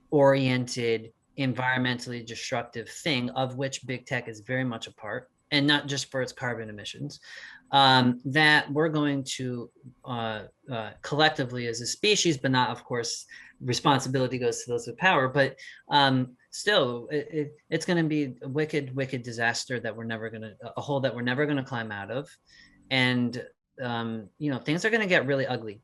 Speaker 4: oriented, environmentally destructive thing, of which big tech is very much a part, and not just for its carbon emissions, that we're going to collectively as a species, but not, of course, responsibility goes to those with power, but still it's going to be a wicked disaster that a hole that we're never going to climb out of. And things are going to get really ugly.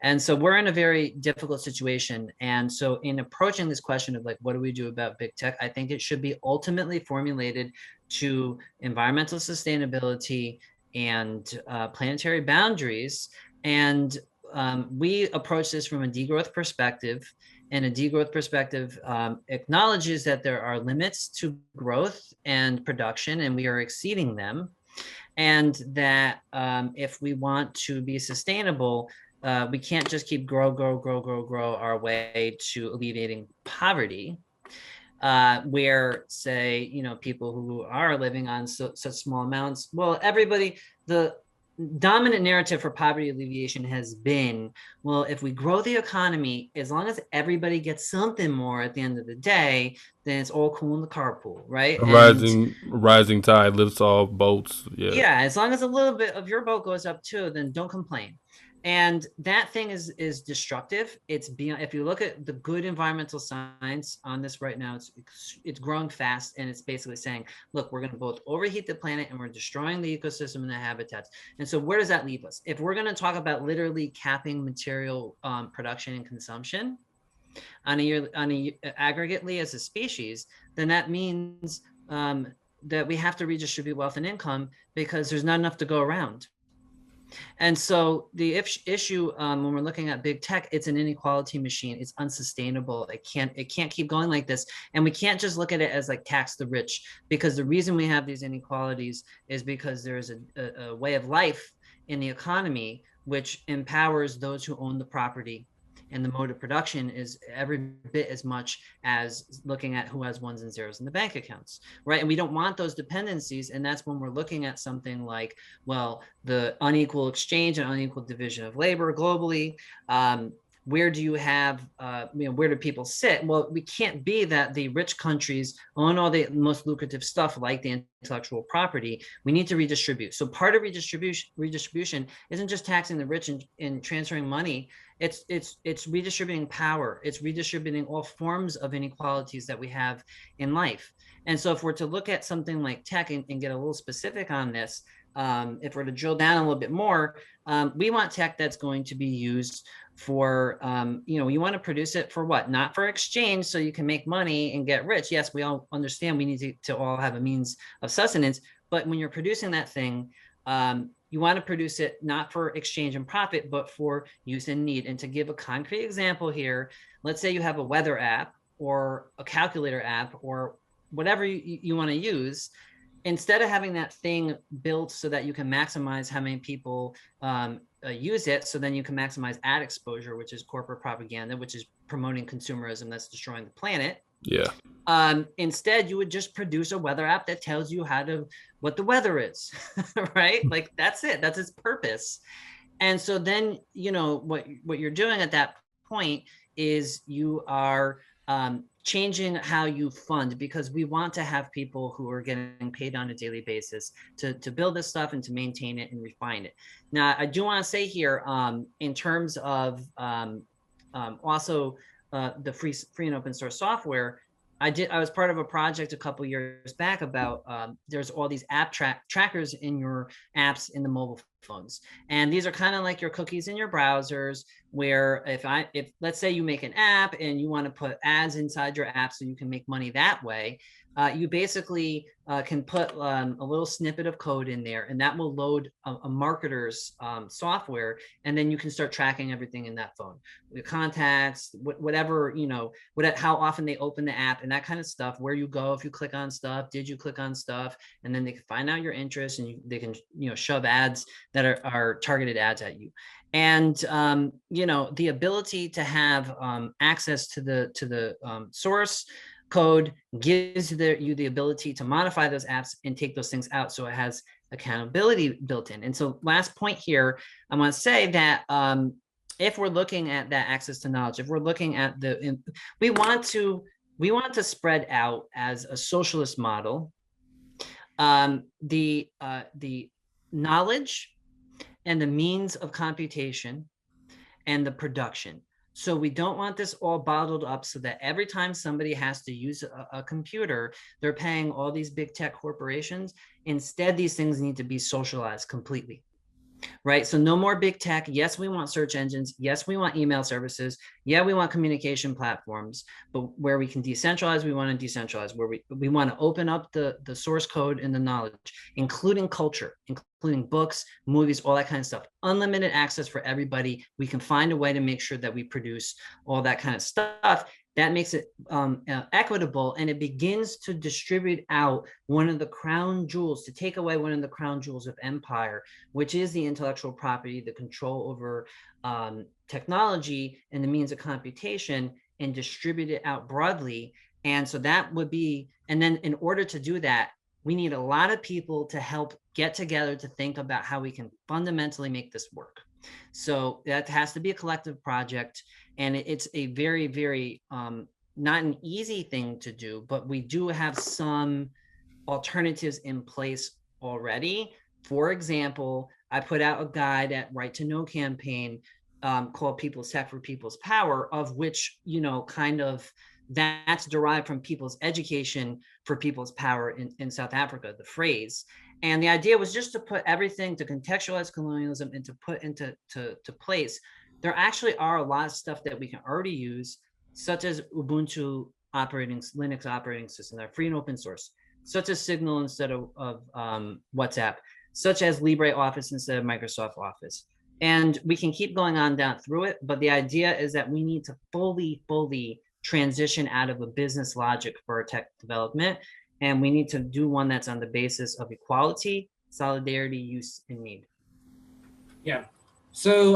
Speaker 4: And so we're in a very difficult situation. And so in approaching this question of like, what do we do about big tech? I think it should be ultimately formulated to environmental sustainability and planetary boundaries. And we approach this from a degrowth perspective, and a degrowth perspective acknowledges that there are limits to growth and production, and we are exceeding them. And that if we want to be sustainable, we can't just keep grow our way to alleviating poverty, where, say, people who are living on such small amounts, well, the dominant narrative for poverty alleviation has been, well, if we grow the economy, as long as everybody gets something more at the end of the day, then it's all cool in the carpool, right?
Speaker 2: Rising tide lifts all boats.
Speaker 4: Yeah, as long as a little bit of your boat goes up too, then don't complain. And that thing is destructive. It's beyond. If you look at the good environmental science on this right now, it's growing fast, and it's basically saying, look, we're going to both overheat the planet and we're destroying the ecosystem and the habitats. And so where does that leave us? If we're going to talk about literally capping material production and consumption on a aggregately as a species, then that means that we have to redistribute wealth and income because there's not enough to go around. And so the issue when we're looking at big tech, it's an inequality machine. It's unsustainable. It can't keep going like this. And we can't just look at it as like tax the rich, because the reason we have these inequalities is because there's a way of life in the economy which empowers those who own the property. And the mode of production is every bit as much as looking at who has ones and zeros in the bank accounts, right? And we don't want those dependencies. And that's when we're looking at something like, well, the unequal exchange and unequal division of labor globally. Where do you have, where do people sit? Well, we can't be that the rich countries own all the most lucrative stuff like the intellectual property. We need to redistribute. So part of redistribution isn't just taxing the rich and transferring money. It's redistributing power. It's redistributing all forms of inequalities that we have in life. And so if we're to look at something like tech and get a little specific on this, if we're to drill down a little bit more, we want tech that's going to be used for, you want to produce it for what? Not for exchange so you can make money and get rich. Yes, we all understand we need to all have a means of sustenance, but when you're producing that thing, you want to produce it not for exchange and profit, but for use and need. And to give a concrete example here, let's say you have a weather app or a calculator app or whatever you want to use. Instead of having that thing built so that you can maximize how many people use it, so then you can maximize ad exposure, which is corporate propaganda, which is promoting consumerism that's destroying the planet.
Speaker 2: Yeah.
Speaker 4: Instead, you would just produce a weather app that tells you what the weather is, right? Like that's it. That's its purpose. And so then, what you're doing at that point is you are changing how you fund, because we want to have people who are getting paid on a daily basis to build this stuff and to maintain it and refine it. Now, I do want to say here, in terms of also the free and open source software, I was part of a project a couple years back about there's all these app trackers in your apps in the mobile phones, and these are kind of like your cookies in your browsers, where if let's say you make an app and you want to put ads inside your app so you can make money that way, you basically can put a little snippet of code in there, and that will load a marketer's software, and then you can start tracking everything in that phone, the contacts, whatever, how often they open the app and that kind of stuff, where you go if you click on stuff, did you click on stuff, and then they can find out your interests, and they can shove ads that are targeted ads at you. And the ability to have access to the source code gives you the ability to modify those apps and take those things out, so it has accountability built in. And so last point here, I want to say that if we're looking at that access to knowledge, if we're looking at we want to spread out as a socialist model, the knowledge and the means of computation and the production. So we don't want this all bottled up so that every time somebody has to use a computer, they're paying all these big tech corporations. Instead, these things need to be socialized completely, right? So no more big tech. Yes, we want search engines. Yes, we want email services. Yeah, we want communication platforms, but where we can decentralize, we want to decentralize. Where we want to open up the source code and the knowledge, including culture, including books, movies, all that kind of stuff. Unlimited access for everybody. We can find a way to make sure that we produce all that kind of stuff. That makes it equitable, and it begins to distribute out one of the crown jewels, to take away one of the crown jewels of empire, which is the intellectual property, the control over technology and the means of computation, and distribute it out broadly. And so that would be, and then in order to do that, we need a lot of people to help get together to think about how we can fundamentally make this work. So that has to be a collective project, and it's a very, very not an easy thing to do, but we do have some alternatives in place already. For example, I put out a guide at Right to Know campaign called People's Tech for People's Power, of which, kind of that's derived from People's Education for People's Power in South Africa, the phrase. And the idea was just to put everything, to contextualize colonialism and to put into place. There actually are a lot of stuff that we can already use, such as Ubuntu Linux operating system, that are free and open source, such as Signal instead of WhatsApp, such as LibreOffice instead of Microsoft Office. And we can keep going on down through it, but the idea is that we need to fully transition out of a business logic for our tech development. And we need to do one that's on the basis of equality, solidarity, use, and need.
Speaker 5: Yeah. So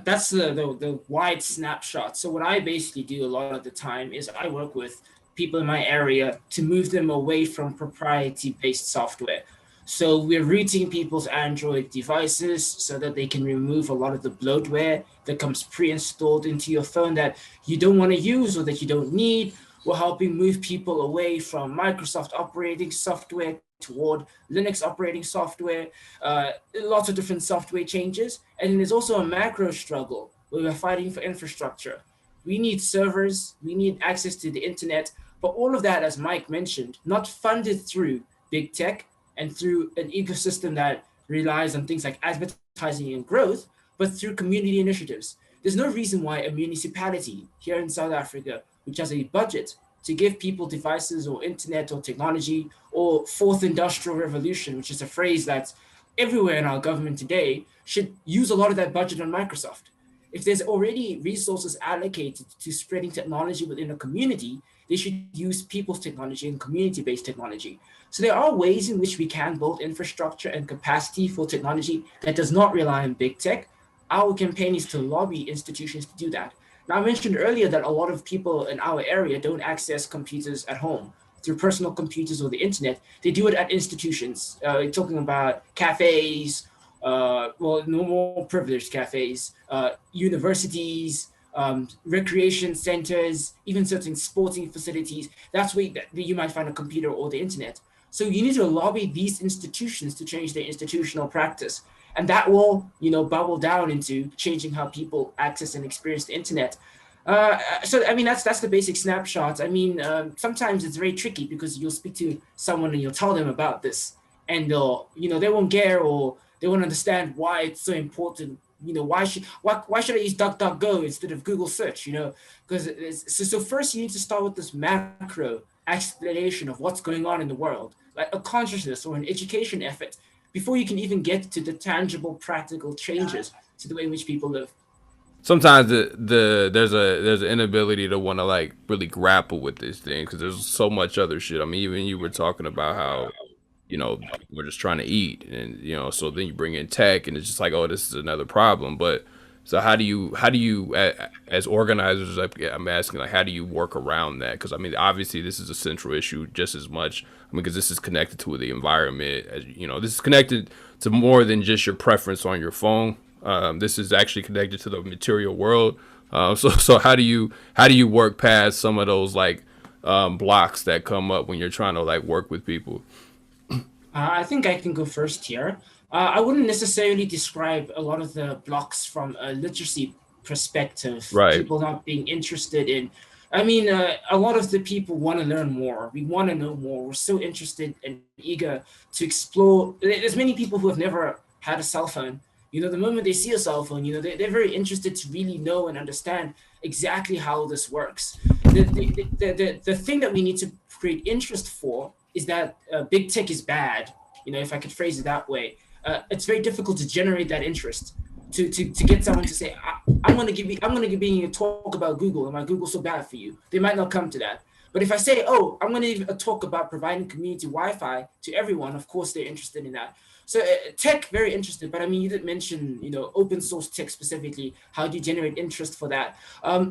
Speaker 5: that's the wide snapshot. So what I basically do a lot of the time is I work with people in my area to move them away from proprietary-based software. So we're routing people's Android devices so that they can remove a lot of the bloatware that comes pre-installed into your phone that you don't want to use or that you don't need. We're helping move people away from Microsoft operating software toward Linux operating software, lots of different software changes. And there's also a macro struggle where we're fighting for infrastructure. We need servers, we need access to the internet, but all of that, as Mike mentioned, not funded through big tech and through an ecosystem that relies on things like advertising and growth, but through community initiatives. There's no reason why a municipality here in South Africa, which has a budget to give people devices or internet or technology, or fourth industrial revolution, which is a phrase that's everywhere in our government today, should use a lot of that budget on Microsoft. If there's already resources allocated to spreading technology within a community, they should use people's technology and community-based technology. So there are ways in which we can build infrastructure and capacity for technology that does not rely on big tech. Our campaign is to lobby institutions to do that. Now, I mentioned earlier that a lot of people in our area don't access computers at home through personal computers or the internet. They do it at institutions. We're talking about cafes, no more privileged cafes, universities, recreation centers, even certain sporting facilities. That's where you might find a computer or the internet. So you need to lobby these institutions to change their institutional practice. And that will, bubble down into changing how people access and experience the internet. So I mean that's the basic snapshot. I mean sometimes it's very tricky because you'll speak to someone and you'll tell them about this, and they'll they won't care or they won't understand why it's so important. Why should I use DuckDuckGo instead of Google search? Because so first you need to start with this macro explanation of what's going on in the world, like a consciousness or an education effort, before you can even get to the tangible, practical changes to the way in which people live.
Speaker 2: Sometimes there's an inability to want to like really grapple with this thing because there's so much other shit. I mean, even you were talking about how we're just trying to eat, and so then you bring in tech, and it's just like, oh, this is another problem. But so how do you as organizers, I'm asking, like, how do you work around that? Because I mean, obviously this is a central issue just as much. I mean, because this is connected to the environment, as this is connected to more than just your preference on your phone. This is actually connected to the material world. So how do you work past some of those like blocks that come up when you're trying to like work with people?
Speaker 5: I think I can go first here. I wouldn't necessarily describe a lot of the blocks from a literacy perspective.
Speaker 2: Right.
Speaker 5: People not being interested in. I mean, a lot of the people want to learn more. We want to know more. We're so interested and eager to explore. There's many people who have never had a cell phone. The moment they see a cell phone, they're very interested to really know and understand exactly how this works. The thing that we need to create interest for is that big tech is bad. If I could phrase it that way, it's very difficult to generate that interest. To get someone to say, I'm going to give you a talk about Google, and why Google's so bad for you. They might not come to that. But if I say, oh, I'm going to give a talk about providing community Wi-Fi to everyone, of course they're interested in that. So tech, very interested, but I mean, you didn't mention, open source tech specifically. How do you generate interest for that?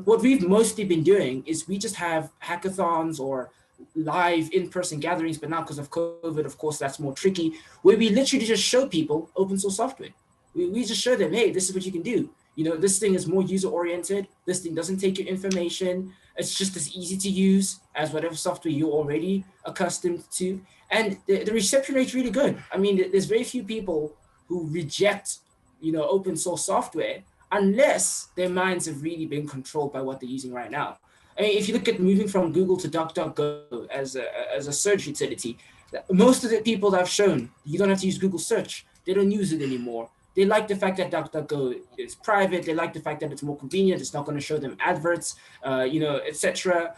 Speaker 5: What we've mostly been doing is we just have hackathons or live in-person gatherings, but now because of COVID, of course, that's more tricky, where we literally just show people open source software. We just show them, hey, this is what you can do. This thing is more user-oriented. This thing doesn't take your information. It's just as easy to use as whatever software you're already accustomed to. And the reception rate's really good. I mean, there's very few people who reject, open source software unless their minds have really been controlled by what they're using right now. I mean, if you look at moving from Google to DuckDuckGo as a search utility, most of the people that I've shown, you don't have to use Google search. They don't use it anymore. They like the fact that DuckDuckGo is private. They like the fact that it's more convenient. It's not going to show them adverts, etc.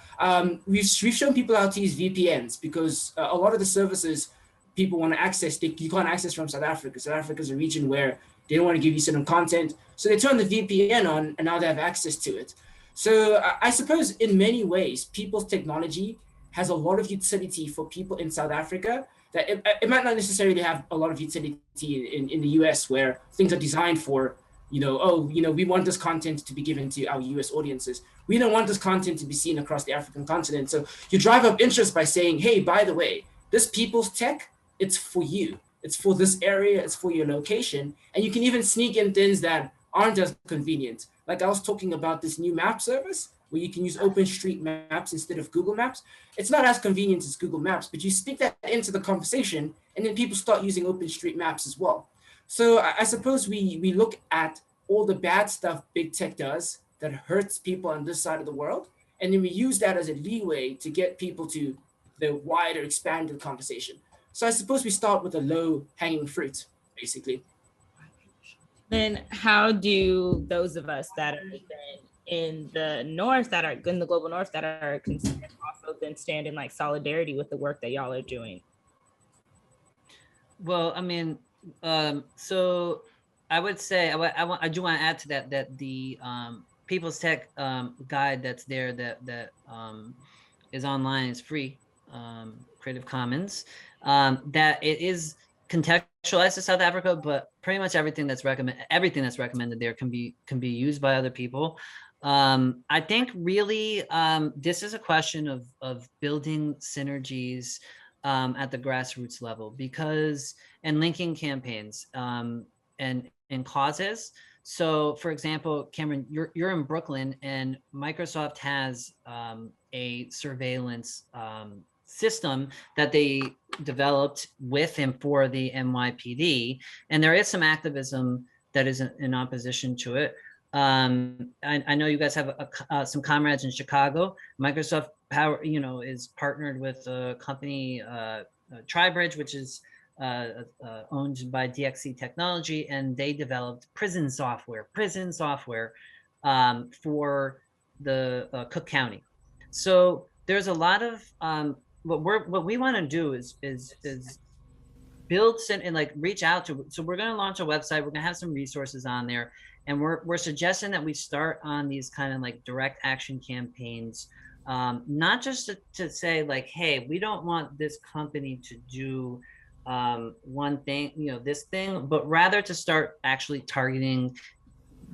Speaker 5: We've shown people how to use VPNs because a lot of the services people want to access, you can't access from South Africa. South Africa is a region where they don't want to give you certain content. So they turn the VPN on and now they have access to it. So I suppose in many ways, people's technology has a lot of utility for people in South Africa that it might not necessarily have a lot of utility in the US, where things are designed for, we want this content to be given to our US audiences. We don't want this content to be seen across the African continent. So you drive up interest by saying, hey, by the way, this people's tech, it's for you. It's for this area, it's for your location. And you can even sneak in things that aren't as convenient. Like I was talking about this new map service where you can use OpenStreetMaps instead of Google Maps. It's not as convenient as Google Maps, but you speak that into the conversation and then people start using OpenStreetMaps as well. So I suppose we look at all the bad stuff big tech does that hurts people on this side of the world, and then we use that as a leeway to get people to the wider, expanded conversation. So I suppose we start with a low-hanging fruit, basically.
Speaker 3: Then how do those of us that are in the north, that are in the global north, that are concerned, also then stand in like solidarity with the work that y'all are doing?
Speaker 4: Well, I mean, so I would say I do want to add to that the People's Tech guide that's there that is online, is free, Creative Commons, that it is contextualized to South Africa, but pretty much everything that's recommended there can be used by other people. I think really this is a question of building synergies at the grassroots level, and linking campaigns and causes. So, for example, Cameron, you're in Brooklyn, and Microsoft has a surveillance system that they developed with and for the NYPD, and there is some activism that is in opposition to it. I know you guys have some comrades in Chicago. Microsoft Power, is partnered with a company, Tribridge, which is owned by DXC Technology, and they developed prison software for the Cook County. So there's a lot of what we want to do is build and like reach out to. So we're going to launch a website. We're going to have some resources on there, and we're suggesting that we start on these kind of like direct action campaigns, not just to say like, hey, we don't want this company to do one thing, this thing, but rather to start actually targeting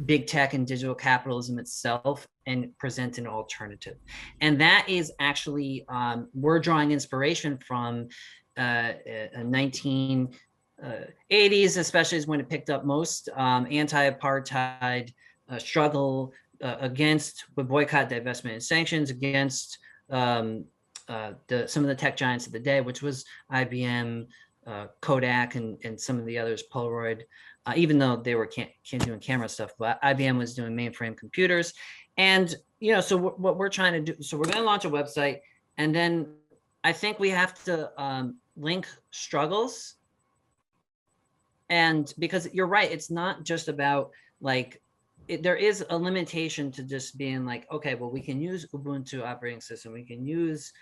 Speaker 4: big tech and digital capitalism itself and present an alternative. And that is actually, we're drawing inspiration from 1980s, especially is when it picked up most, anti-apartheid struggle against boycott, divestment, and sanctions against some of the tech giants of the day, which was IBM, Kodak, and some of the others, Polaroid, even though they were doing camera stuff, but IBM was doing mainframe computers. And, so what we're trying to do, so we're going to launch a website, and then I think we have to link struggles. And because you're right, it's not just about like, there is a limitation to just being like, okay, well, we can use Ubuntu operating system. We can use,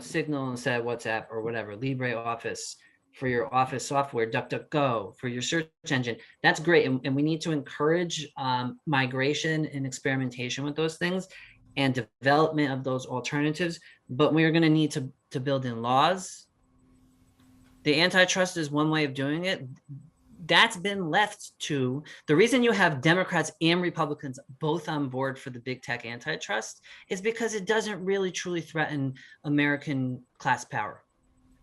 Speaker 4: Signal instead of WhatsApp or whatever, LibreOffice for your office software, DuckDuckGo for your search engine. That's great. And we need to encourage migration and experimentation with those things and development of those alternatives. But we're going to need to build in laws. The antitrust is one way of doing it. That's been left to the reason you have Democrats and Republicans both on board for the big tech antitrust is because it doesn't really truly threaten American class power,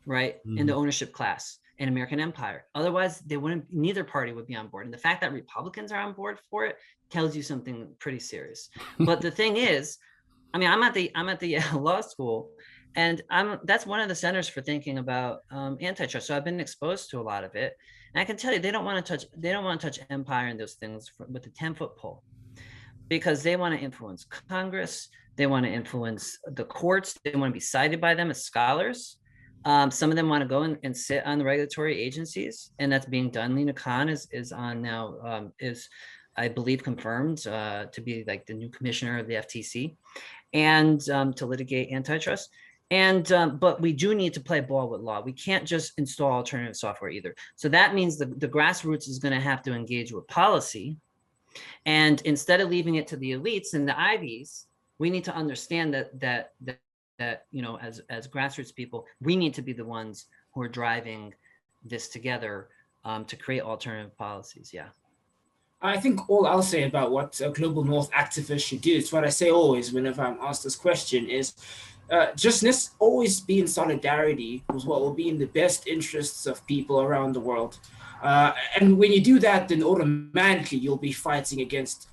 Speaker 4: right? Mm-hmm. In the ownership class in American empire. Otherwise, neither party would be on board. And the fact that Republicans are on board for it tells you something pretty serious. But the thing is, I mean, I'm at the Yale Law School, and that's one of the centers for thinking about antitrust. So I've been exposed to a lot of it. And I can tell you, they don't want to touch empire and those things with a 10-foot pole, because they want to influence Congress. They want to influence the courts. They want to be cited by them as scholars. Some of them want to go and sit on the regulatory agencies, and that's being done. Lena Khan is on now, is I believe confirmed to be like the new commissioner of the FTC, and to litigate antitrust. And but we do need to play ball with law. We can't just install alternative software either. So that means the grassroots is going to have to engage with policy. And instead of leaving it to the elites and the Ivies, we need to understand that as grassroots people, we need to be the ones who are driving this together to create alternative policies. Yeah.
Speaker 5: I think all I'll say about what Global North activists should do, it's what I say always whenever I'm asked this question, is justness, always be in solidarity with what will be in the best interests of people around the world. And when you do that, then automatically you'll be fighting against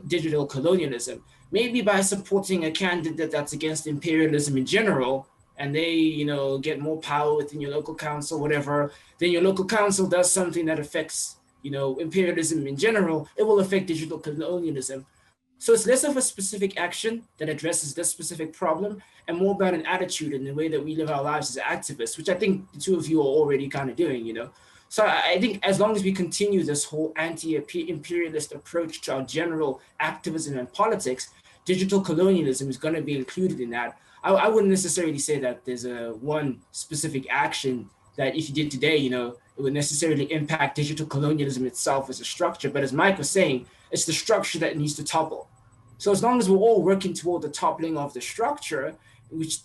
Speaker 5: digital colonialism. Maybe by supporting a candidate that's against imperialism in general, and they, get more power within your local council, whatever, then your local council does something that affects, imperialism in general, it will affect digital colonialism. So it's less of a specific action that addresses this specific problem and more about an attitude and the way that we live our lives as activists, which I think the two of you are already kind of doing, So I think as long as we continue this whole anti-imperialist approach to our general activism and politics, digital colonialism is going to be included in that. I wouldn't necessarily say that there's one specific action that if you did today, it would necessarily impact digital colonialism itself as a structure. But as Mike was saying, it's the structure that needs to topple. So as long as we're all working toward the toppling of the structure,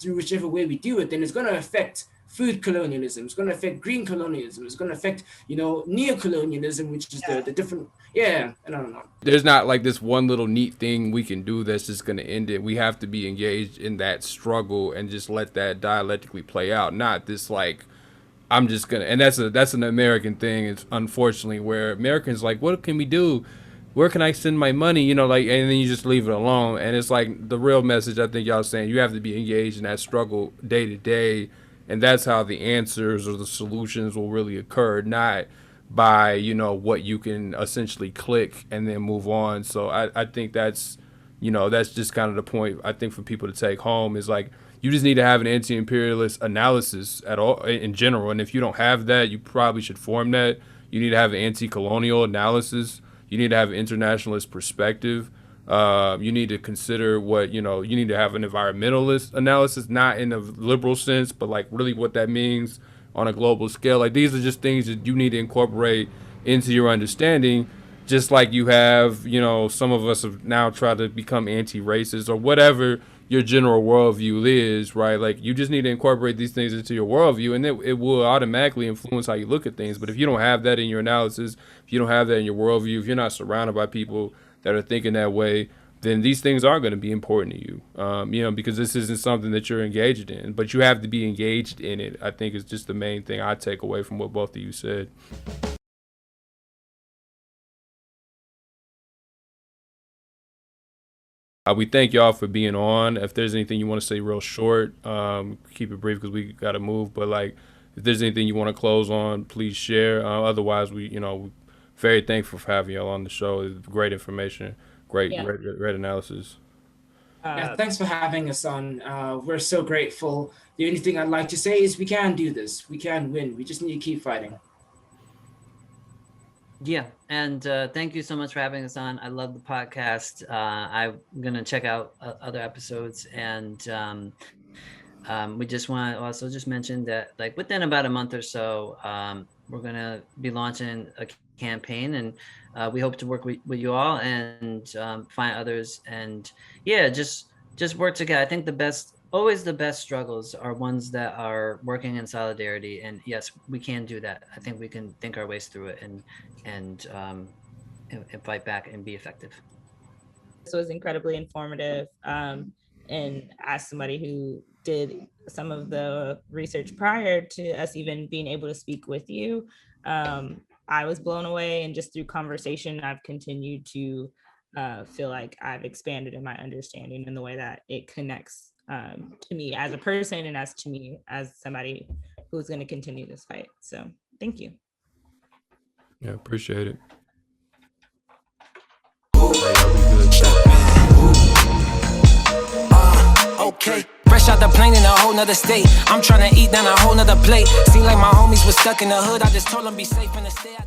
Speaker 5: through whichever way we do it, then it's going to affect food colonialism, it's going to affect green colonialism, it's going to affect, neocolonialism, which is the different, I don't know.
Speaker 2: There's not like this one little neat thing we can do that's just going to end it. We have to be engaged in that struggle and just let that dialectically play out, not this like, I'm just going to, and that's an American thing, it's unfortunately, where Americans like, what can we do? Where can I send my money? And then you just leave it alone. And it's like the real message I think y'all saying, you have to be engaged in that struggle day to day. And that's how the answers or the solutions will really occur, not by, you know, what you can essentially click and then move on. So I think that's, you know, that's just kind of the point I think for people to take home is like, you just need to have an anti-imperialist analysis at all in general. And if you don't have that, you probably should form that. You need to have an anti-colonial analysis. You need to have an internationalist perspective. You need to consider what, you know, you need to have an environmentalist analysis, not in a liberal sense, but like really what that means on a global scale. Like these are just things that you need to incorporate into your understanding, just like you have, you know, some of us have now tried to become anti-racist or whatever your general worldview is, right? Like you just need to incorporate these things into your worldview, and it will automatically influence how you look at things. But if you don't have that in your analysis, if you don't have that in your worldview, if you're not surrounded by people that are thinking that way, then these things are going to be important to you, you know, because this isn't something that you're engaged in, but you have to be engaged in it. I think is just the main thing I take away from what both of you said. We thank y'all for being on. If there's anything you want to say real short, keep it brief because we got to move. But like, if there's anything you want to close on, please share. Otherwise, we're very thankful for having y'all on the show. It's great information, great analysis.
Speaker 5: Yeah, thanks for having us on. We're so grateful. The only thing I'd like to say is we can do this. We can win. We just need to keep fighting.
Speaker 4: Yeah, and thank you so much for having us on. I love the podcast. I'm gonna check out other episodes, and we just want to also just mention that like within about a month or so, we're gonna be launching a campaign, and we hope to work with you all and find others, and yeah, just work together. I think always the best struggles are ones that are working in solidarity, and yes, we can do that. I think we can think our ways through it and fight back and be effective.
Speaker 3: This was incredibly informative, and as somebody who did some of the research prior to us even being able to speak with you, I was blown away, and just through conversation, I've continued to feel like I've expanded in my understanding in the way that it connects to me as a person and to me as somebody who's going to continue this fight. So thank you.
Speaker 2: Yeah, appreciate it.
Speaker 1: Okay, fresh out the plane in a whole nother state. I'm trying to eat down a whole nother plate. Seem like my homies was stuck in the hood. I just told them be safe in the state.